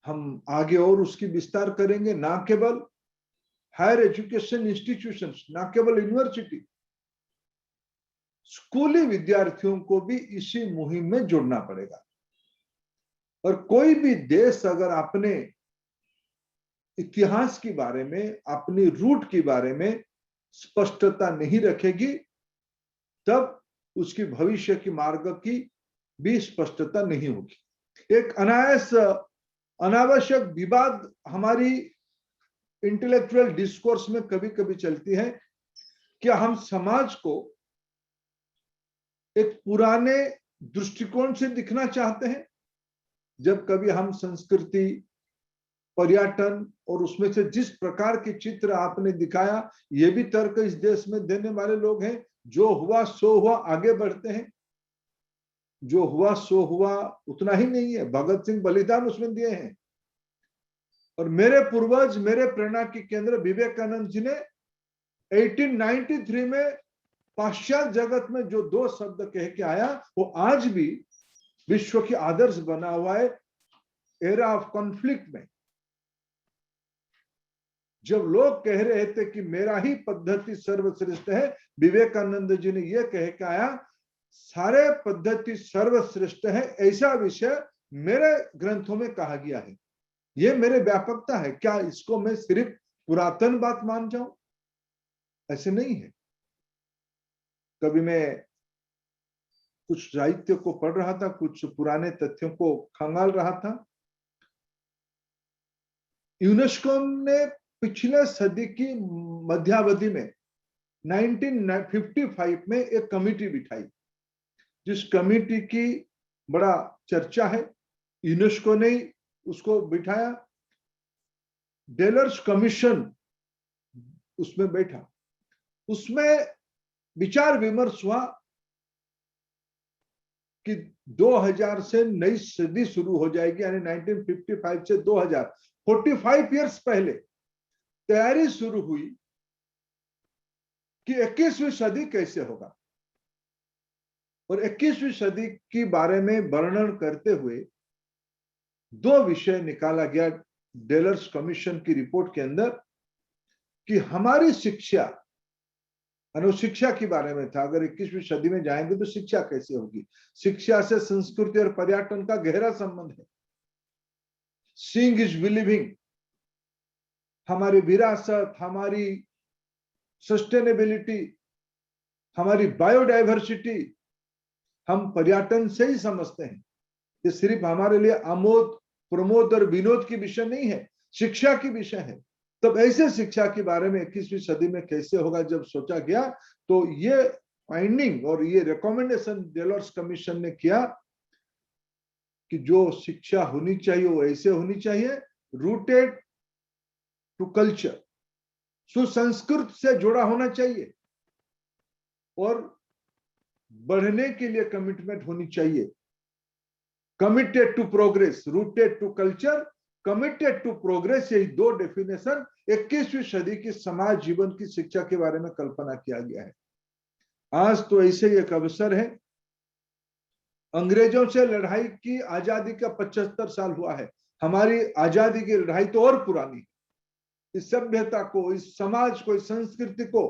Speaker 9: हम आगे और उसकी विस्तार करेंगे। ना केवल हायर एजुकेशन इंस्टीट्यूशंस, ना केवल यूनिवर्सिटी, स्कूली विद्यार्थियों को भी इसी मुहिम में जोड़ना पड़ेगा। और कोई भी देश अगर अपने इतिहास के बारे में, अपनी रूट के बारे में स्पष्टता नहीं रखेगी, तब उसकी भविष्य की मार्ग की भी स्पष्टता नहीं होगी। एक अनावश्यक विवाद हमारी इंटेलेक्चुअल डिस्कोर्स में कभी कभी चलती है कि हम समाज को एक पुराने दृष्टिकोण से दिखना चाहते हैं। जब कभी हम संस्कृति, पर्यटन और उसमें से जिस प्रकार के चित्र आपने दिखाया, ये भी तर्क इस देश में देने वाले लोग हैं, जो हुआ सो हुआ, आगे बढ़ते हैं। जो हुआ सो हुआ उतना ही नहीं है, भगत सिंह बलिदान उसमें दिए हैं। और मेरे पूर्वज, मेरे प्रेरणा के केंद्र विवेकानंद जी ने 1893 में पाश्चात्य जगत में जो 2 शब्द कह के आया, वो आज भी विश्व की आदर्श बना हुआ है। एरा ऑफ कॉन्फ्लिक्ट में जब लोग कह रहे थे कि मेरा ही पद्धति सर्वश्रेष्ठ है, विवेकानंद जी ने यह कह के आया, सारे पद्धति सर्वश्रेष्ठ है, ऐसा विषय मेरे ग्रंथों में कहा गया है। ये मेरे व्यापकता है। क्या इसको मैं सिर्फ पुरातन बात मान जाऊं? ऐसे नहीं है। कभी मैं कुछ साहित्य को पढ़ रहा था, कुछ पुराने तथ्यों को खंगाल रहा था। यूनेस्को ने पिछले सदी की मध्यावधि में 1955 में एक कमेटी बिठाई जिस कमेटी की बड़ा चर्चा है, यूनेस्को ने उसको बिठाया, डेलर्स कमीशन उसमें बैठा, उसमें विचार विमर्श हुआ कि 2000 से नई सदी शुरू हो जाएगी, यानी 1955 से 2000, 45 इयर्स पहले तैयारी शुरू हुई कि 21वीं सदी कैसे होगा। और 21वीं सदी के बारे में वर्णन करते हुए 2 विषय निकाला गया डेलर्स कमीशन की रिपोर्ट के अंदर कि हमारी शिक्षा, शिक्षा के बारे में था, अगर 21वीं सदी में जाएंगे तो शिक्षा कैसे होगी। शिक्षा से संस्कृति और पर्यटन का गहरा संबंध है। सीइंग इज बिलीविंग, हमारी विरासत, हमारी सस्टेनेबिलिटी, हमारी बायोडाइवर्सिटी हम पर्यटन से ही समझते हैं। ये सिर्फ हमारे लिए आमोद प्रमोद और विनोद की विषय नहीं है, शिक्षा की विषय है। तब ऐसे शिक्षा के बारे में 21वीं सदी में कैसे होगा जब सोचा गया, तो ये फाइंडिंग और ये रिकमेंडेशन डेलर्स कमीशन ने किया कि जो शिक्षा होनी चाहिए वो ऐसे होनी चाहिए, रूटेड टू कल्चर, सुसंस्कृत से जुड़ा होना चाहिए और बढ़ने के लिए कमिटमेंट होनी चाहिए। Committed to progress, rooted to culture, committed to progress, यही 2 डेफिनेशन 21वीं सदी की समाज जीवन की शिक्षा के बारे में कल्पना किया गया है। आज तो ऐसे ही एक अवसर है, अंग्रेजों से लड़ाई की आजादी का 75 साल हुआ है। हमारी आजादी की लड़ाई तो और पुरानी है। इस सभ्यता को, इस समाज को, इस संस्कृति को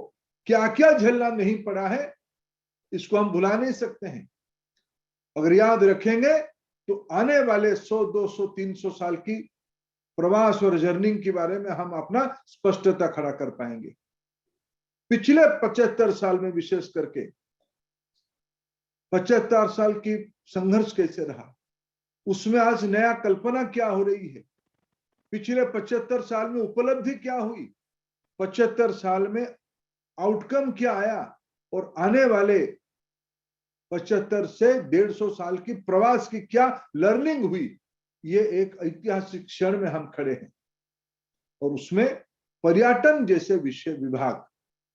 Speaker 9: क्या क्या झेलना नहीं पड़ा है, इसको हम भुला नहीं सकते हैं। अगर याद रखेंगे तो आने वाले 100, 200, 300 साल की प्रवास और जर्निंग के बारे में हम अपना स्पष्टता खड़ा कर पाएंगे। पिछले 75 साल में विशेष करके 75 साल की संघर्ष कैसे रहा, उसमें आज नया कल्पना क्या हो रही है, पिछले 75 साल में उपलब्धि क्या हुई, 75 साल में आउटकम क्या आया, और आने वाले 75 से 150 साल की प्रवास की क्या लर्निंग हुई। ये एक ऐतिहासिक क्षण में हम खड़े हैं और उसमें पर्यटन जैसे विषय विभाग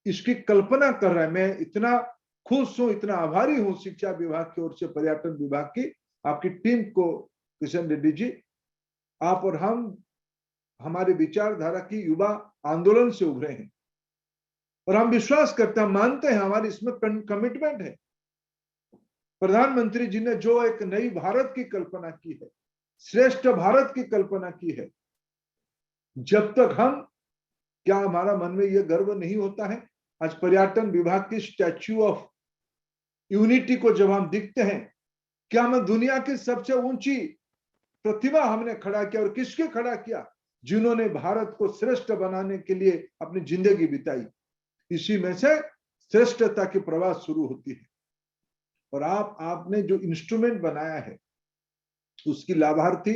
Speaker 9: इसकी कल्पना कर रहा है। मैं इतना खुश हूं, इतना आभारी हूं शिक्षा विभाग की ओर से, पर्यटन विभाग की, आपकी टीम को, किशन रेड्डी जी, आप और हम हमारे विचारधारा की युवा आंदोलन से उभरे हैं और हम विश्वास करते हैं, मानते हैं, हमारी इसमें कमिटमेंट है। प्रधानमंत्री जी ने जो एक नई भारत की कल्पना की है, श्रेष्ठ भारत की कल्पना की है, जब तक हम, क्या हमारा मन में यह गर्व नहीं होता है, आज पर्यटन विभाग की स्टैच्यू ऑफ यूनिटी को जब हम दिखते हैं, क्या हम दुनिया की सबसे ऊंची प्रतिमा हमने खड़ा किया, और किसके खड़ा किया, जिन्होंने भारत को श्रेष्ठ बनाने के लिए अपनी जिंदगी बिताई। इसी में से श्रेष्ठता की प्रवास शुरू होती है। और आपने जो इंस्ट्रूमेंट बनाया है उसकी लाभार्थी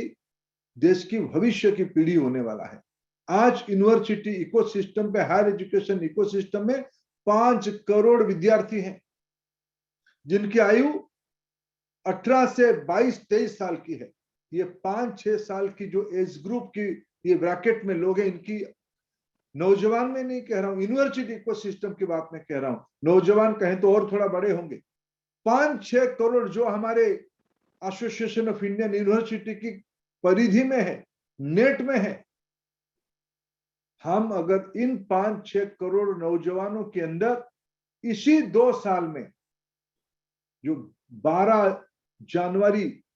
Speaker 9: देश की भविष्य की पीढ़ी होने वाला है। आज यूनिवर्सिटी इकोसिस्टम पे, हायर एजुकेशन इकोसिस्टम में 5 करोड़ विद्यार्थी हैं जिनकी आयु 18 से 22-23 साल की है। ये 5-6 साल की जो एज ग्रुप की ये ब्रैकेट में लोग हैं, इनकी, नौजवान में नहीं कह रहा हूं, यूनिवर्सिटी इकोसिस्टम की बात में कह रहा हूं, नौजवान कहें तो और थोड़ा बड़े होंगे। 5-6 करोड़ जो हमारे एसोसिएशन ऑफ इंडियन यूनिवर्सिटी की परिधि में है, नेट में है। हम अगर इन 5-6 करोड़ नौजवानों के अंदर इसी 2 साल में, जो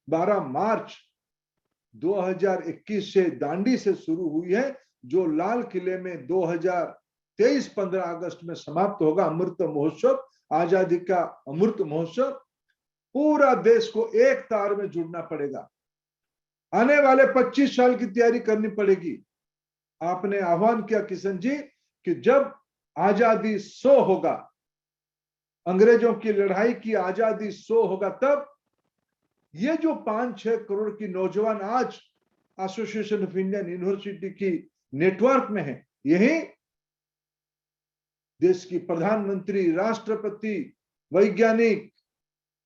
Speaker 9: 12 मार्च 2021 से दांडी से शुरू हुई है, जो लाल किले में 2023 15 अगस्त में समाप्त होगा, अमृत महोत्सव, आजादी का अमृत महोत्सव, पूरा देश को एक तार में जुड़ना पड़ेगा। आने वाले 25 साल की तैयारी करनी पड़ेगी। आपने आह्वान किया किशन जी कि जब आजादी 100 होगा, अंग्रेजों की लड़ाई की आजादी 100 होगा, तब ये जो 5-6 करोड़ की नौजवान आज एसोसिएशन ऑफ इंडियन यूनिवर्सिटी की नेटवर्क में है, यही देश की प्रधानमंत्री, राष्ट्रपति, वैज्ञानिक,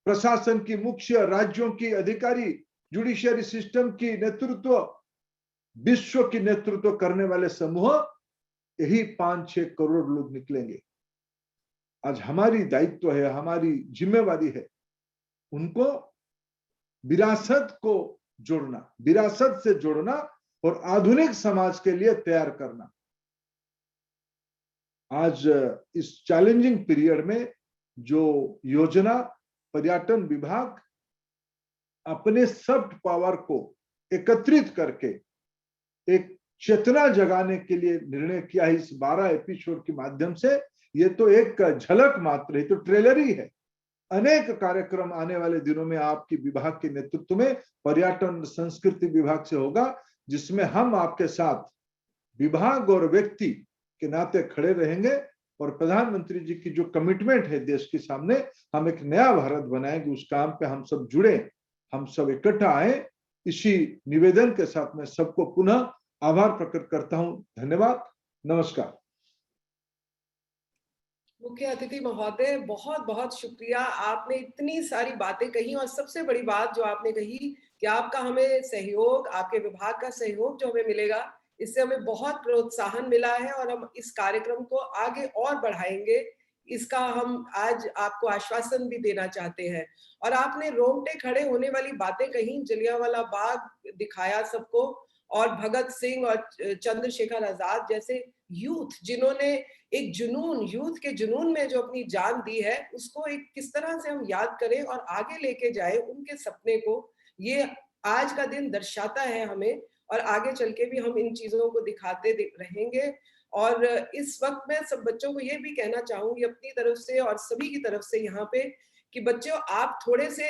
Speaker 9: प्रशासन की मुख्य, राज्यों की अधिकारी, जुडिशियरी सिस्टम की नेतृत्व, विश्व की नेतृत्व करने वाले समूह, यही 5-6 करोड़ लोग निकलेंगे। आज हमारी दायित्व है, हमारी जिम्मेवारी है उनको विरासत को जोड़ना, विरासत से जोड़ना और आधुनिक समाज के लिए तैयार करना। आज इस चैलेंजिंग पीरियड में जो योजना पर्यटन विभाग अपने सॉफ्ट पावर को एकत्रित करके एक चेतना जगाने के लिए निर्णय किया है इस 12 एपिसोड के माध्यम से, ये तो एक झलक मात्र है, तो ट्रेलर ही है। अनेक कार्यक्रम आने वाले दिनों में आपकी विभाग के नेतृत्व में पर्यटन संस्कृति विभाग से होगा, जिसमें हम आपके साथ विभाग और व्यक्ति के नाते खड़े रहेंगे और प्रधानमंत्री जी की जो कमिटमेंट है देश के सामने, हम एक नया भारत बनाएंगे, उस काम पे हम सब जुड़े, हम सब इकट्ठा आए। इसी निवेदन के साथ मैं सबको पुनः आभार प्रकट करता हूं। धन्यवाद, नमस्कार।
Speaker 1: मुख्य अतिथि महोदय, बहुत बहुत शुक्रिया। आपने इतनी सारी बातें कही और सबसे बड़ी बात जो आपने कही कि आपका हमें सहयोग, आपके विभाग का सहयोग जो हमें मिलेगा, इससे हमें बहुत प्रोत्साहन मिला है और हम इस कार्यक्रम को आगे और बढ़ाएंगे, इसका हम आज आपको आश्वासन भी देना चाहते हैं। और आपने रोंगटे खड़े होने वाली बातें कही, जलियांवाला बाग दिखाया सबको, और भगत सिंह और चंद्रशेखर आजाद जैसे यूथ जिन्होंने एक जुनून, यूथ के जुनून में जो अपनी जान दी है, उसको एक किस तरह से हम याद करें और आगे लेके जाए उनके सपने को, ये आज का दिन दर्शाता है हमें। और आगे चल के भी हम इन चीजों को दिखाते रहेंगे। और इस वक्त मैं सब बच्चों को ये भी कहना चाहूंगी अपनी तरफ से और सभी की तरफ से यहाँ पे, कि बच्चों आप थोड़े से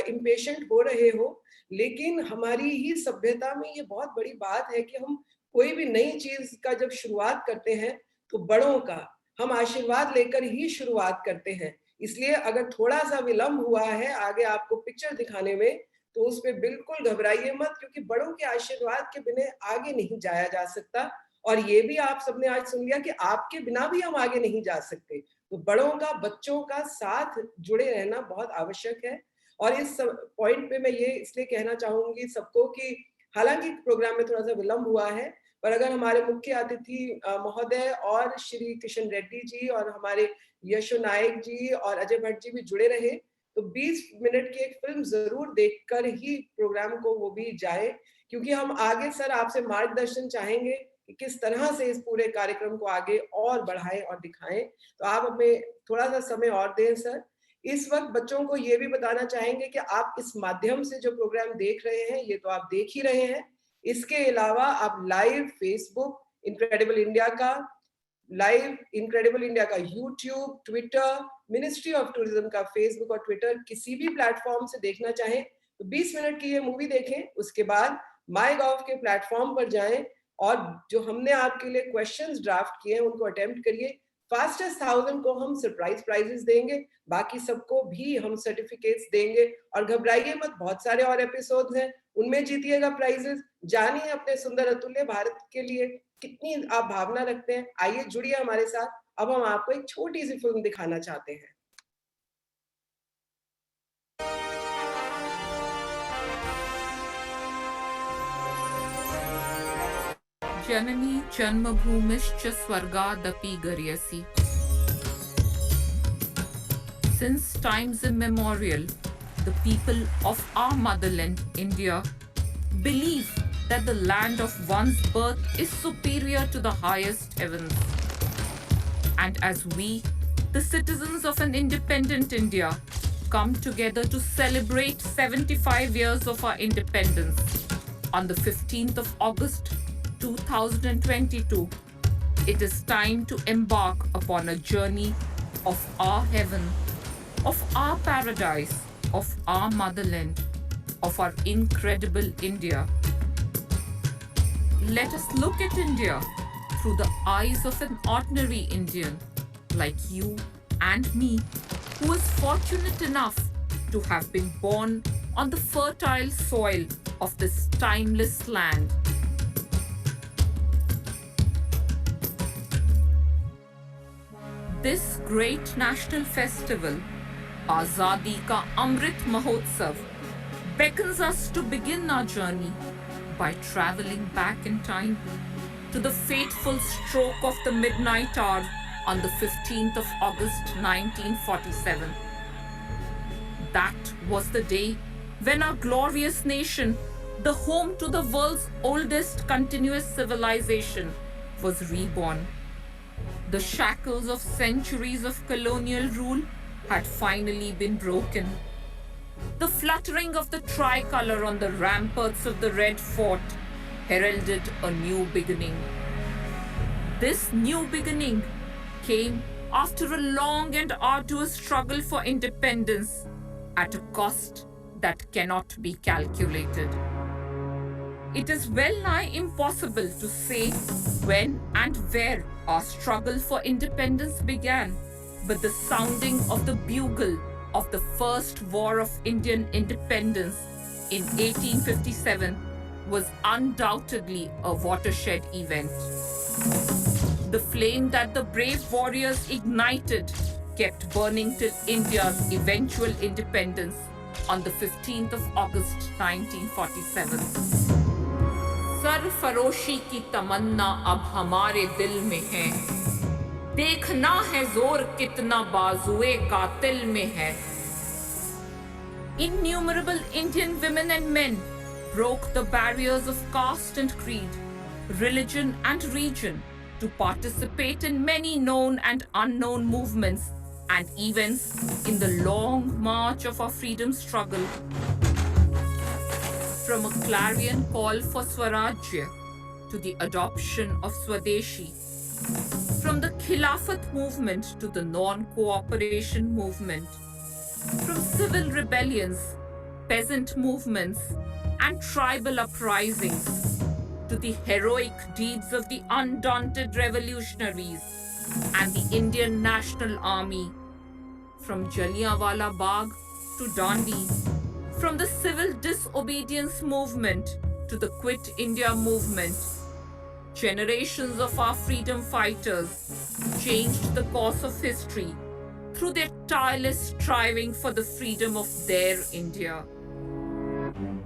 Speaker 1: इम्पेशेंट हो रहे हो, लेकिन हमारी ही सभ्यता में ये बहुत बड़ी बात है कि हम कोई भी नई चीज का जब शुरुआत करते हैं तो बड़ों का हम आशीर्वाद लेकर ही शुरुआत करते हैं। इसलिए अगर थोड़ा सा विलंब हुआ है आगे आपको पिक्चर दिखाने में, तो उस पर बिल्कुल घबराइए मत, क्योंकि बड़ों के आशीर्वाद के बिना आगे नहीं जाया जा सकता। और ये भी आप सबने आज सुन लिया कि आपके बिना भी हम आगे नहीं जा सकते। तो बड़ों का, बच्चों का साथ जुड़े रहना बहुत आवश्यक है। और इस पॉइंट पे मैं ये इसलिए कहना चाहूंगी सबको कि हालांकि प्रोग्राम में थोड़ा सा विलंब हुआ है, पर अगर हमारे मुख्य अतिथि महोदय और श्री किशन रेड्डी जी और हमारे यशो नायक जी और अजय भट्ट जी भी जुड़े रहे, तो 20 मिनट की एक फिल्म जरूर देखकर ही प्रोग्राम को वो भी जाए, क्योंकि हम आगे सर आपसे मार्गदर्शन चाहेंगे कि किस तरह से इस पूरे कार्यक्रम को आगे और बढ़ाएं और दिखाएं। तो आप हमें थोड़ा सा समय और दें सर। इस वक्त बच्चों को ये भी बताना चाहेंगे कि आप इस माध्यम से जो प्रोग्राम देख रहे हैं, ये तो आप देख ही रहे हैं, इसके अलावा आप लाइव फेसबुक इनक्रेडिबल इंडिया का, लाइव इनक्रेडिबल इंडिया का YouTube, Twitter, ministry of tourism का फेसबुक और ट्विटर, किसी भी प्लेटफॉर्म से देखना चाहें तो 20 मिनट की ये मूवी देखें। उसके बाद माईगॉव के प्लेटफॉर्म पर जाएं और जो हमने आपके लिए क्वेश्चंस ड्राफ्ट किए हैं उनको अटेम्प्ट करिए। फास्टेस्ट 1000 को हम सरप्राइज प्राइजेस देंगे, बाकी सबको भी हम सर्टिफिकेट्स देंगे। और घबराइए मत, बहुत सारे और एपिसोड्स हैं, उनमें जीतिएगा प्राइजेस। जानिए अपने सुंदर अतुल्य भारत के लिए कितनी आप भावना रखते हैं। आइए जुड़िए हमारे साथ। अब हम आपको एक छोटी सी फिल्म दिखाना चाहते हैं।
Speaker 10: जननी जन्मभूमिश्च स्वर्गादपि गर्यसि. Since times immemorial, the people of our motherland, India, believe that the land of one's birth is superior to the highest heavens. And as we, the citizens of an independent India, come together to celebrate 75 years of our independence on the 15th of August 2022, it is time to embark upon a journey of our heaven, of our paradise, of our motherland, of our incredible India. Let us look at India through the eyes of an ordinary Indian like you and me, who is fortunate enough to have been born on the fertile soil of this timeless land. This great national festival Azadi Ka Amrit Mahotsav beckons us to begin our journey by traveling back in time to the fateful stroke of the midnight hour on the 15th of August 1947. That was the day when our glorious nation, the home to the world's oldest continuous civilization, was reborn. The shackles of centuries of colonial rule had finally been broken. The fluttering of the tricolour on the ramparts of the Red Fort heralded a new beginning. This new beginning came after a long and arduous struggle for independence at a cost that cannot be calculated. It is well nigh impossible to say when and where our struggle for independence began, but the sounding of the bugle of the First War of Indian Independence in 1857 was undoubtedly a watershed event. The flame that the brave warriors ignited kept burning till India's eventual independence on the 15th of August 1947. सरफरोशी की तमन्ना अब हमारे दिल में है, देखना है जोर कितना बाजुए कातिल में है. Innumerable Indian women and men broke the barriers of caste and creed, religion and region to participate in many known and unknown movements and events in the long march of our freedom struggle. From a clarion call for Swarajya to the adoption of Swadeshi, from the Khilafat movement to the non-cooperation movement, from civil rebellions, peasant movements, and tribal uprisings, to the heroic deeds of the undaunted revolutionaries and the Indian National Army, from Jallianwala Bagh to Dandi, from the civil disobedience movement to the Quit India movement, generations of our freedom fighters changed the course of history through their tireless striving for the freedom of their India.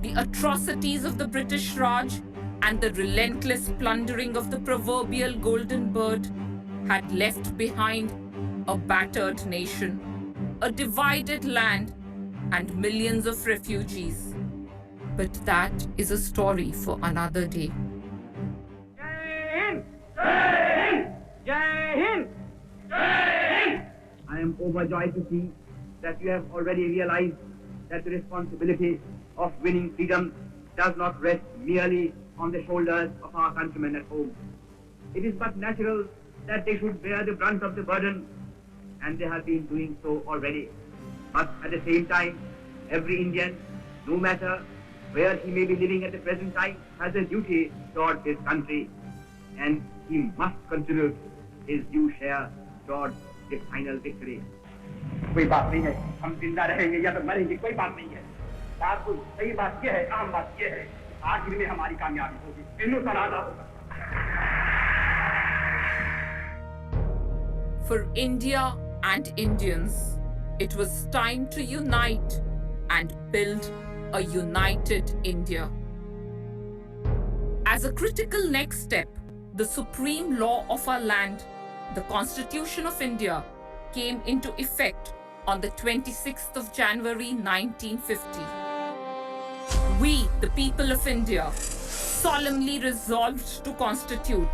Speaker 10: The atrocities of the British Raj and the relentless plundering of the proverbial golden bird had left behind a battered nation, a divided land, and millions of refugees. But that is a story for another day.
Speaker 11: I am overjoyed to see that you have already realized that the responsibility of winning freedom does not rest merely on the shoulders of our countrymen at home. It is but natural that they should bear the brunt of the burden, and they have been doing so already. But at the same time, every Indian, no matter where he may be living at the present time, has a duty towards his country, and he must contribute his due share towards the final victory. कोई बात नहीं है, हम जिंदा रहेंगे या तो मरेंगे, कोई बात नहीं है. बात तो सही बात यह है, आम बात यह है, आखिर में हमारी कामयाबी होगी. हिंदुस्तान होगा.
Speaker 10: For India and Indians, it was time to unite and build a united India. As a critical next step, the supreme law of our land, the Constitution of India, came into effect on the 26th of January 1950. We, the people of India, solemnly resolved to constitute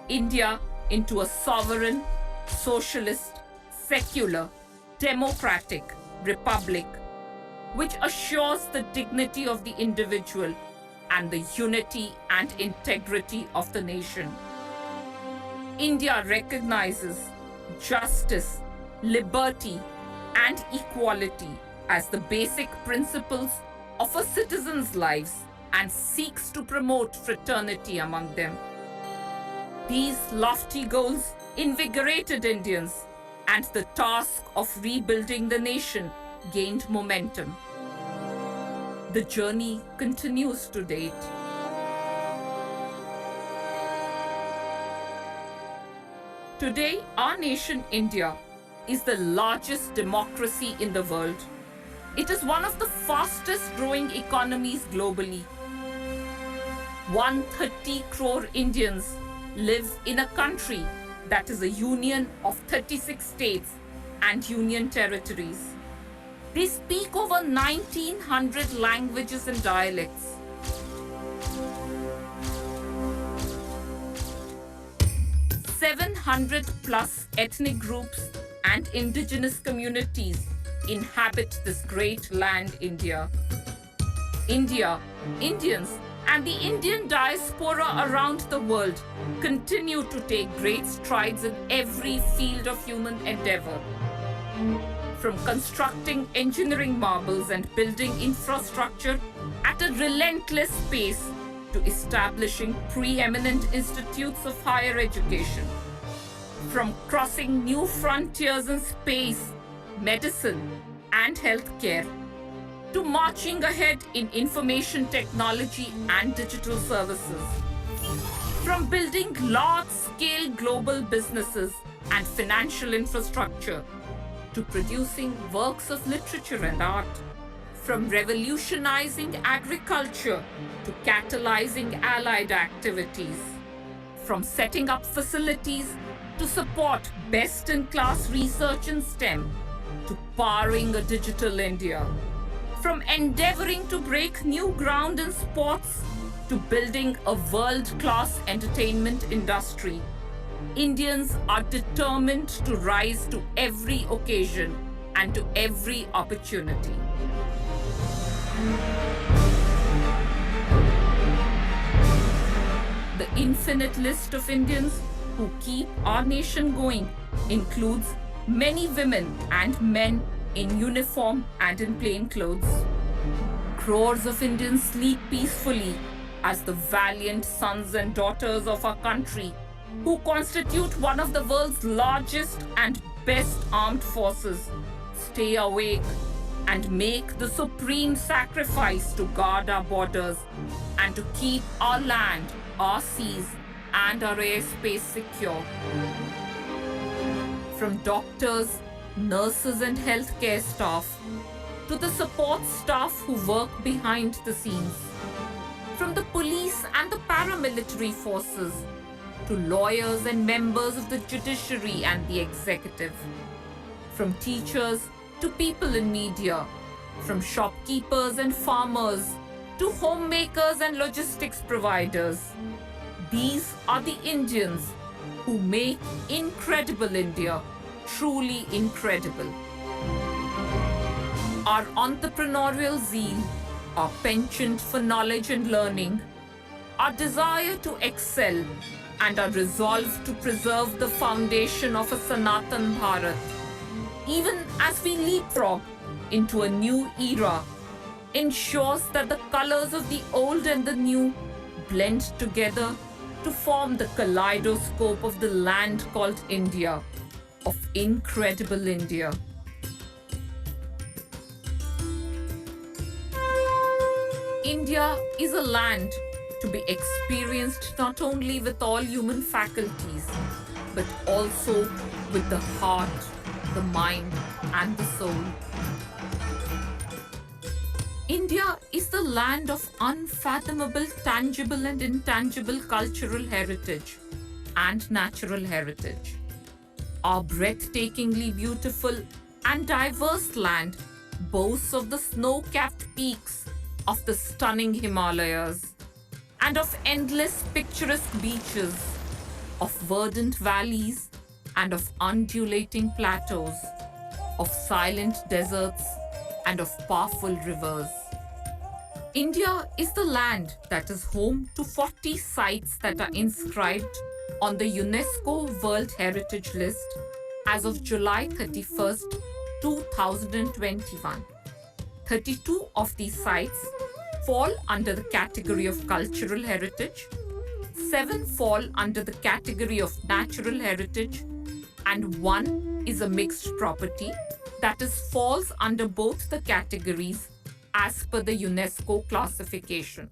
Speaker 10: India into a sovereign, socialist, secular, democratic republic which assures the dignity of the individual and the unity and integrity of the nation. India recognizes justice, liberty, and equality as the basic principles of a citizen's lives and seeks to promote fraternity among them. These lofty goals invigorated Indians, and the task of rebuilding the nation gained momentum. The journey continues to date. Today, our nation, India, is the largest democracy in the world. It is one of the fastest growing economies globally. 130 crore Indians live in a country that is a union of 36 states and union territories. They speak over 1900 languages and dialects. 700 plus ethnic groups and indigenous communities inhabit this great land, India. India, Indians, and the Indian diaspora around the world continue to take great strides in every field of human endeavor. From constructing engineering marvels and building infrastructure at a relentless pace to establishing preeminent institutes of higher education. From crossing new frontiers in space, medicine, and healthcare, to marching ahead in information technology and digital services. From building large-scale global businesses and financial infrastructure, to producing works of literature and art. From revolutionizing agriculture to catalyzing allied activities. From setting up facilities to support best-in-class research in STEM, to powering a digital India. From endeavoring to break new ground in sports to building a world-class entertainment industry, Indians are determined to rise to every occasion and to every opportunity. The infinite list of Indians who keep our nation going includes many women and men in uniform and in plain clothes. Crores of Indians sleep peacefully as the valiant sons and daughters of our country, who constitute one of the world's largest and best armed forces, stay awake and make the supreme sacrifice to guard our borders and to keep our land, our seas, and our airspace secure. From doctors, nurses, and healthcare staff to the support staff who work behind the scenes. From the police and the paramilitary forces to lawyers and members of the judiciary and the executive. From teachers to people in media, from shopkeepers and farmers to homemakers and logistics providers. These are the Indians who make incredible India truly incredible. Our entrepreneurial zeal, our penchant for knowledge and learning, our desire to excel, and our resolve to preserve the foundation of a Sanatan Bharat, even as we leapfrog into a new era, ensures that the colors of the old and the new blend together to form the kaleidoscope of the land called India, of incredible India. India is a land to be experienced not only with all human faculties, but also with the heart, the mind, and the soul. India is the land of unfathomable tangible and intangible cultural heritage and natural heritage. Our breathtakingly beautiful and diverse land boasts of the snow-capped peaks of the stunning Himalayas and of endless picturesque beaches, of verdant valleys and of undulating plateaus, of silent deserts and of powerful rivers. India is the land that is home to 40 sites that are inscribed on the UNESCO World Heritage List as of July 31st, 2021. 32 of these sites fall under the category of cultural heritage, 7 fall under the category of natural heritage, and 1 is a mixed property, that is, falls under both the categories as per the UNESCO classification.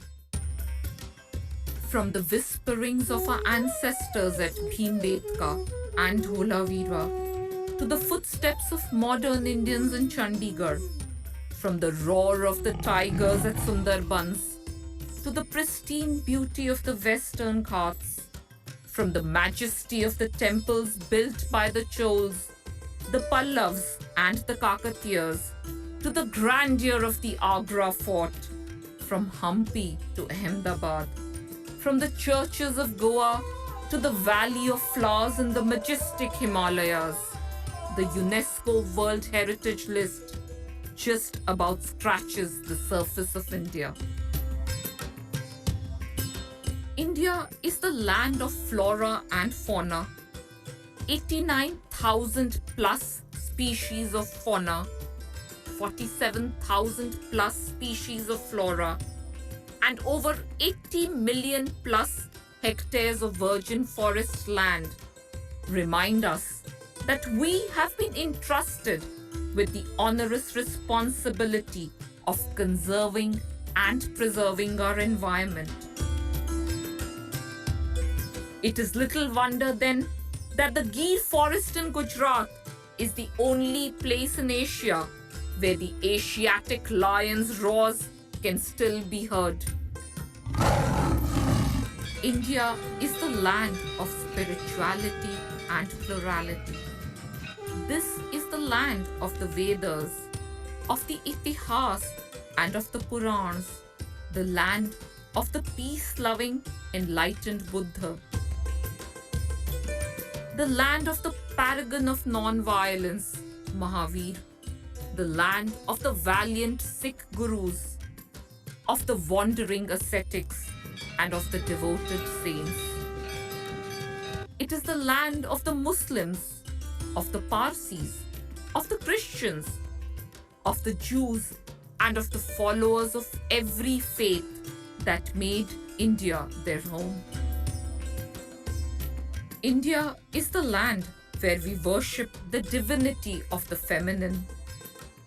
Speaker 10: From the whisperings of our ancestors at Bhimbetka and Dholavira to the footsteps of modern Indians in Chandigarh, from the roar of the tigers at Sundarbans to the pristine beauty of the Western Ghats, from the majesty of the temples built by the Chols, the Pallavs and the Kakatiyas, to the grandeur of the Agra fort, from Hampi to Ahmedabad, from the churches of Goa to the Valley of Flowers in the majestic Himalayas. The UNESCO World Heritage List just about scratches the surface of India. India is the land of flora and fauna. 89,000 plus species of fauna, 47,000 plus species of flora, and over 80 million plus hectares of virgin forest land remind us that we have been entrusted with the onerous responsibility of conserving and preserving our environment. It is little wonder then that the Gir forest in Gujarat is the only place in Asia where the Asiatic lion's roars can still be heard. India is the land of spirituality and plurality. This is the land of the Vedas, of the Itihas and of the Purans, the land of the peace-loving, enlightened Buddha, the land of the paragon of non-violence, Mahavir, the land of the valiant Sikh gurus, of the wandering ascetics, and of the devoted saints. It is the land of the Muslims, of the Parsis, of the Christians, of the Jews, and of the followers of every faith that made India their home. India is the land where we worship the divinity of the feminine,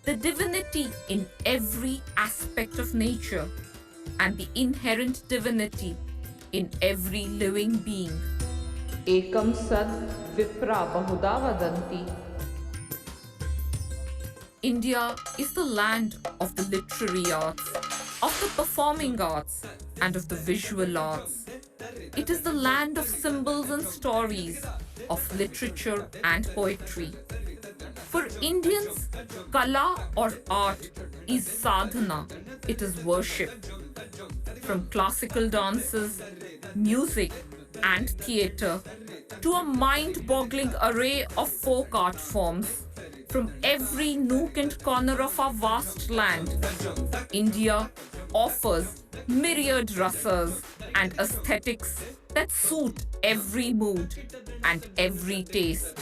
Speaker 10: the divinity in every aspect of nature, and the inherent divinity in every living being. Ekam sad vipra bahuda vadanti. India is the land of the literary arts, of the performing arts, and of the visual arts. It is the land of symbols and stories, of literature and poetry. For Indians, kala or art is sadhana, it is worship. From classical dances, music, and theatre to a mind-boggling array of folk art forms, from every nook and corner of our vast land, India offers myriad rasas and aesthetics that suit every mood and every taste.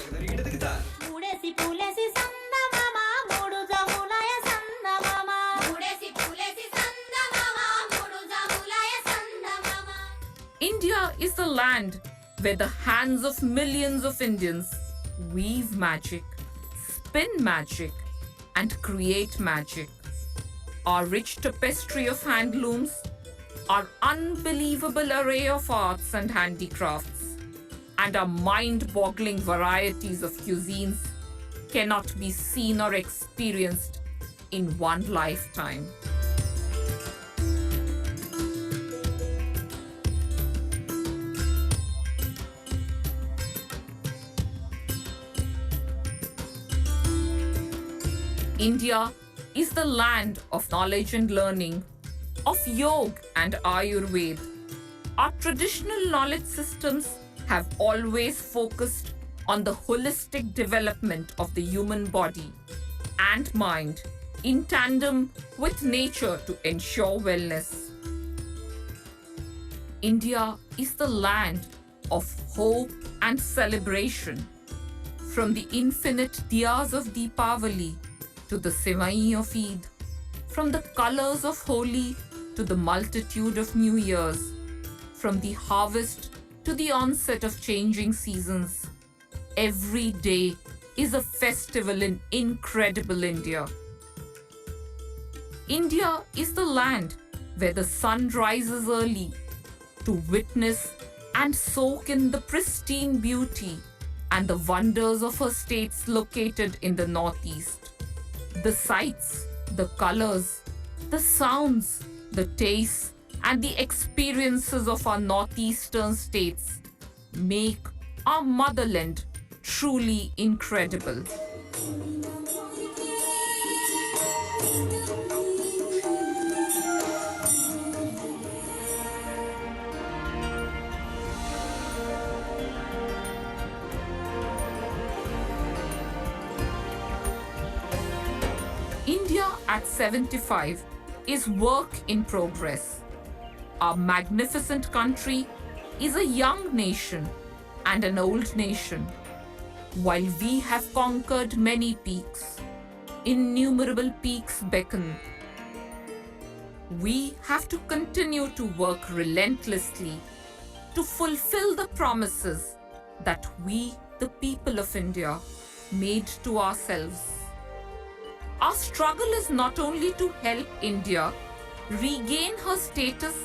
Speaker 10: India is the land where the hands of millions of Indians weave magic, spin magic, and create magic. Our rich tapestry of handlooms, our unbelievable array of arts and handicrafts, and our mind-boggling varieties of cuisines cannot be seen or experienced in one lifetime. India is the land of knowledge and learning, of yoga and Ayurveda. Our traditional knowledge systems have always focused on the holistic development of the human body and mind in tandem with nature to ensure wellness. India is the land of hope and celebration. From the infinite diyas of Deepavali to the Sevai of Eid, from the colors of Holi to the multitude of New Years, from the harvest to the onset of changing seasons, every day is a festival in incredible India. India is the land where the sun rises early to witness and soak in the pristine beauty and the wonders of her states located in the Northeast. The sights, the colors, the sounds, the tastes, and the experiences of our Northeastern states make our motherland truly incredible. India at 75 is work in progress. Our magnificent country is a young nation and an old nation. While we have conquered many peaks, innumerable peaks beckon. We have to continue to work relentlessly to fulfill the promises that we, the people of India, made to ourselves. Our struggle is not only to help India regain her status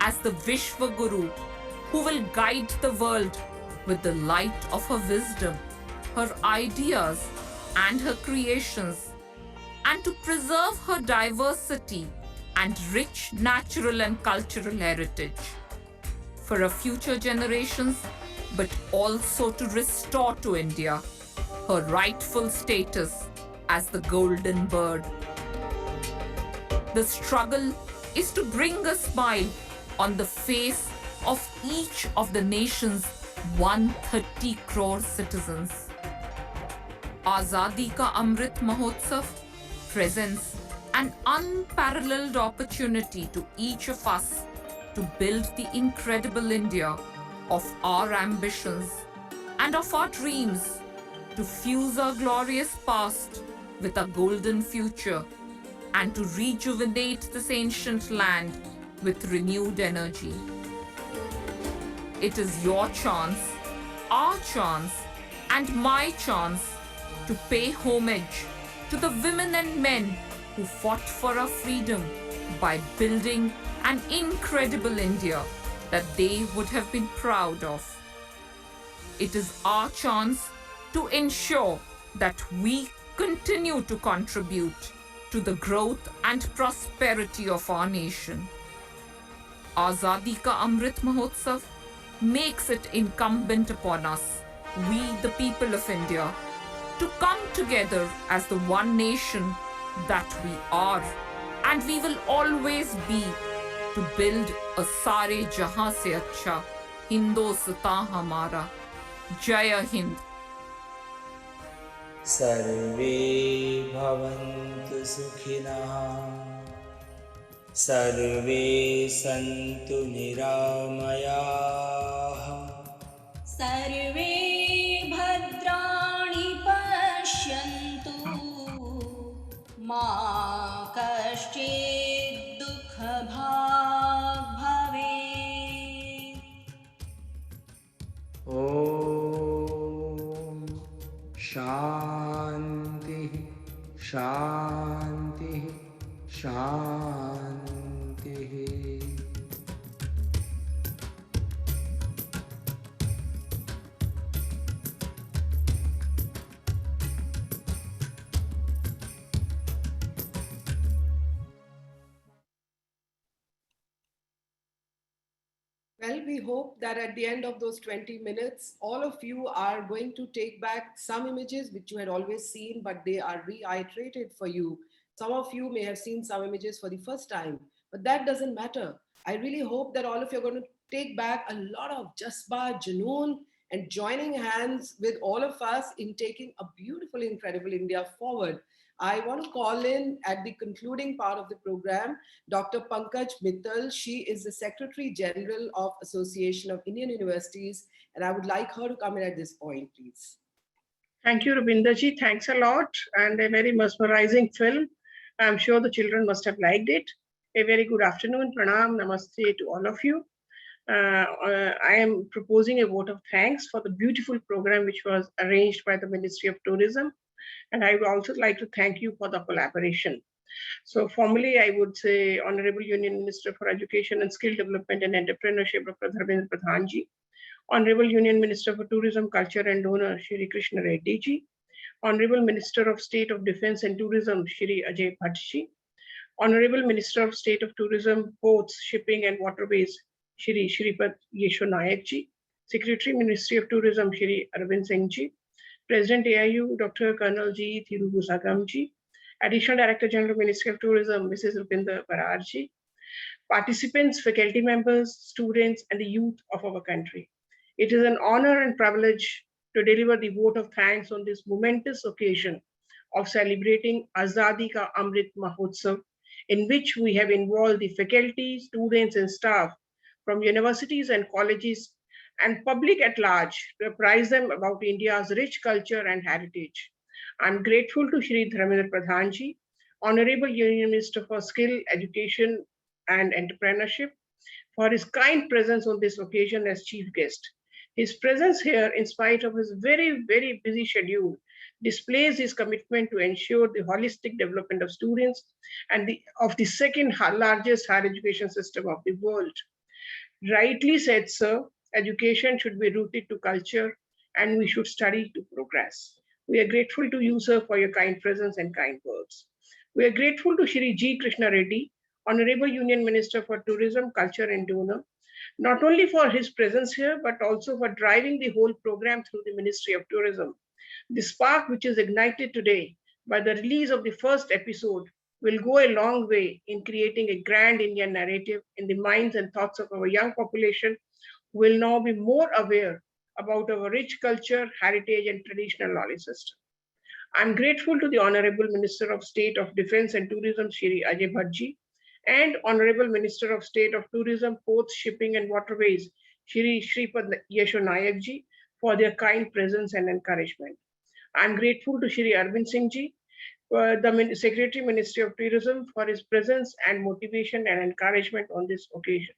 Speaker 10: as the Vishwa Guru, who will guide the world with the light of her wisdom, her ideas, and her creations, and to preserve her diversity and rich natural and cultural heritage for our future generations, but also to restore to India her rightful status as the golden bird. The struggle is to bring a smile on the face of each of the nation's 130 crore citizens. Azadi Ka Amrit Mahotsav presents an unparalleled opportunity to each of us to build the incredible India of our ambitions and of our dreams, to fuse our glorious past with a golden future, and to rejuvenate this ancient land with renewed energy. It is your chance, our chance, and my chance to pay homage to the women and men who fought for our freedom by building an incredible India that they would have been proud of. It is our chance to ensure that we continue to contribute to the growth and prosperity of our nation. Azadi Ka Amrit Mahotsav makes it incumbent upon us, we the people of India, to come together as the one nation that we are and we will always be, to build a Sare Jahan Se Acha Hindostan Hamara. Jaya Hind.
Speaker 6: सर्वे भवन्तु सुखिनः सर्वे सन्तु निरामयाः
Speaker 12: सर्वे भद्राणि पश्यन्तु मा कश्चित् दुःखभाग् भवेत्।
Speaker 6: ॐ शान्तिः शान्तिः शान्तिः।
Speaker 1: Well, we hope that at the end of those 20 minutes, all of you are going to take back some images which you had always seen, but they are reiterated for you. Some of you may have seen some images for the first time, but that doesn't matter. I really hope that all of you are going to take back a lot of Jasba, Junoon, and joining hands with all of us in taking a beautiful, incredible India forward. I want to call in at the concluding part of the program, Dr. Pankaj Mittal. She is the Secretary General of Association of Indian Universities, and I would like her to come in at this point, please.
Speaker 5: Thank you, Rupinder ji. Thanks a lot. And a very mesmerizing film. I'm sure the children must have liked it. A very good afternoon. Pranam, namaste to all of you. I am proposing a vote of thanks for the beautiful program which was arranged by the Ministry of Tourism. And I would also like to thank you for the collaboration. So formally, I would say Honorable Union Minister for Education and Skill Development and Entrepreneurship, Dr. Dharmendra Pradhan ji, Honorable Union Minister for Tourism, Culture and Donor, Shri Krishna Reddy ji. Honorable Minister of State of Defense and Tourism, Shri Ajay Bhatt ji. Honorable Minister of State of Tourism, Ports, Shipping and Waterways, Shri Shripad Yesho Nayak ji. Secretary, Ministry of Tourism, Shri Arvind Singh ji. President AIU, Dr. Colonel G. Thirubusagam ji. Additional Director General, Ministry of Tourism, Mrs. Rupinder Barar ji. Participants, faculty members, students, and the youth of our country. It is an honor and privilege to deliver the vote of thanks on this momentous occasion of celebrating Azadi Ka Amrit Mahotsav, in which we have involved the faculty, students, and staff from universities and colleges and public at large to apprise them about India's rich culture and heritage. I'm grateful to Shri Dharmendra Pradhan ji, Honorable Union Minister for Skill, Education and Entrepreneurship, for his kind presence on this occasion as chief guest. His presence here, in spite of his very, very busy schedule, displays his commitment to ensure the holistic development of students and of the second largest higher education system of the world. Rightly said, sir, education should be rooted to culture and we should study to progress. We are grateful to you, sir, for your kind presence and kind words. We are grateful to Shri G. Krishna Reddy, Honorable Union Minister for Tourism, Culture and Donor, not only for his presence here, but also for driving the whole program through the Ministry of Tourism. The spark which is ignited today by the release of the first episode will go a long way in creating a grand Indian narrative in the minds and thoughts of our young population, who will now be more aware about our rich culture, heritage, and traditional knowledge system. I'm grateful to the Honorable Minister of State of Defense and Tourism, Shri Ajay Bhatt ji, and Honorable Minister of State of Tourism, Ports, Shipping and Waterways, Shri Shripad Yesho Nayak ji, for their kind presence and encouragement. I'm grateful to Shri Arvind Singh ji, the Secretary, Ministry of Tourism, for his presence and motivation and encouragement on this occasion.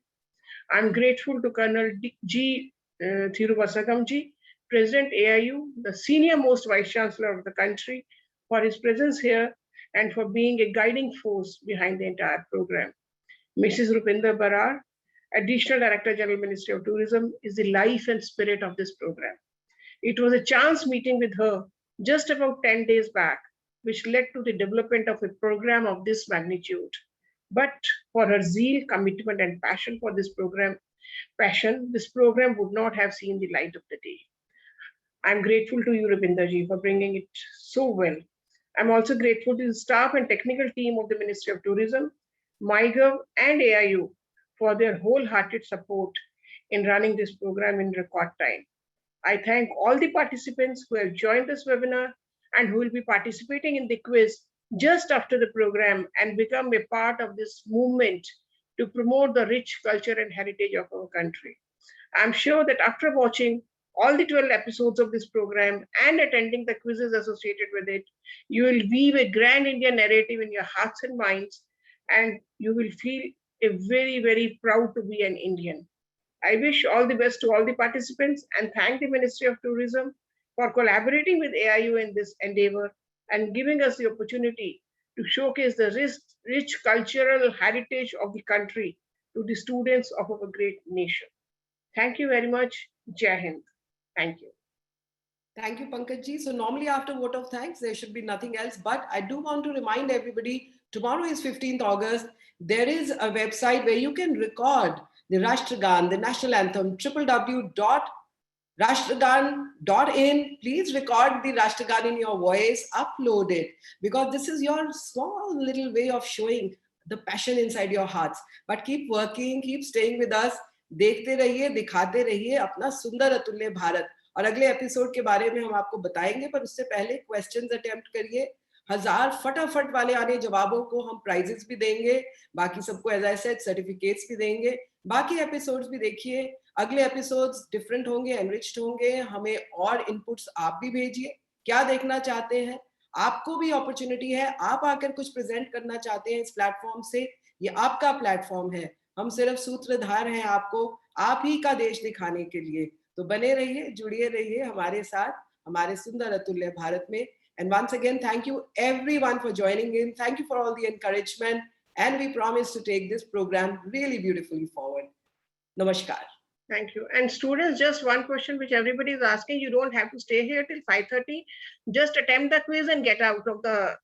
Speaker 5: I'm grateful to Colonel G. Thirubusagam ji, President AIU, the senior most Vice Chancellor of the country, for his presence here and for being a guiding force behind the entire program. Mrs. Rupinder Barar, Additional Director General, Ministry of Tourism, is the life and spirit of this program. It was a chance meeting with her just about 10 days back, which led to the development of a program of this magnitude. But for her zeal, commitment, and passion for this program, this program would not have seen the light of the day. I'm grateful to you, Rupinder ji, for bringing it so well. I'm also grateful to the staff and technical team of the Ministry of Tourism, MyGov, and AIU for their wholehearted support in running this program in record time. I thank all the participants who have joined this webinar and who will be participating in the quiz just after the program and become a part of this movement to promote the rich culture and heritage of our country. I'm sure that after watching all the 12 episodes of this program and attending the quizzes associated with it, you will weave a grand Indian narrative in your hearts and minds, and you will feel very, very proud to be an Indian. I wish all the best to all the participants and thank the Ministry of Tourism for collaborating with AIU in this endeavor and giving us the opportunity to showcase the rich cultural heritage of the country to the students of our great nation. Thank you very much. Jai Hind. Thank you.
Speaker 1: Thank you, Pankaj ji. So normally after vote of thanks, there should be nothing else. But I do want to remind everybody, tomorrow is 15th August. There is a website where you can record the Rashtragan, the national anthem, www.rashtragan.in. Please record the Rashtragan in your voice, upload it, because this is your small little way of showing the passion inside your hearts. But keep working, keep staying with us. देखते रहिए, दिखाते रहिए अपना सुंदर अतुल्य भारत. और अगले episode के बारे में हम आपको बताएंगे, पर उससे पहले क्वेश्चंस अटेम्प्ट करिए. 1000 फटाफट वाले आने जवाबों को हम प्राइजेस भी देंगे, बाकी सबको एज आई सेड सर्टिफिकेट्स भी देंगे. बाकी एपिसोड्स भी देखिए, अगले एपिसोड्स डिफरेंट होंगे, एनरिच्ड होंगे. हमें और इनपुट्स आप भी भेजिए, क्या देखना चाहते हैं. आपको भी अपॉर्चुनिटी है, आप आकर कुछ प्रेजेंट करना चाहते हैं इस प्लेटफॉर्म से, ये आपका प्लेटफॉर्म है. हम सिर्फ सूत्रधार हैं आपको आप ही का देश दिखाने के लिए. तो बने रहिए, जुड़िए रहिए हमारे साथ, हमारे सुंदर अतुल्य भारत में. And once again, thank you everyone for joining in. Thank you for all the encouragement. And we promise to take this program really beautifully forward. Namaskar.
Speaker 5: Thank you. And students, just one question which everybody is asking. You don't have to stay here till 5:30. Just attempt the quiz and get out of the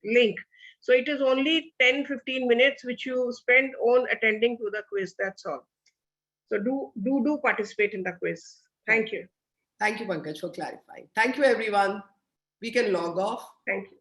Speaker 5: link. So it is only 10-15 minutes which you spend on attending to the quiz. That's all. So do participate in the quiz. Thank you.
Speaker 1: Thank you, Pankaj, for clarifying. Thank you, everyone. We can log off.
Speaker 5: Thank you.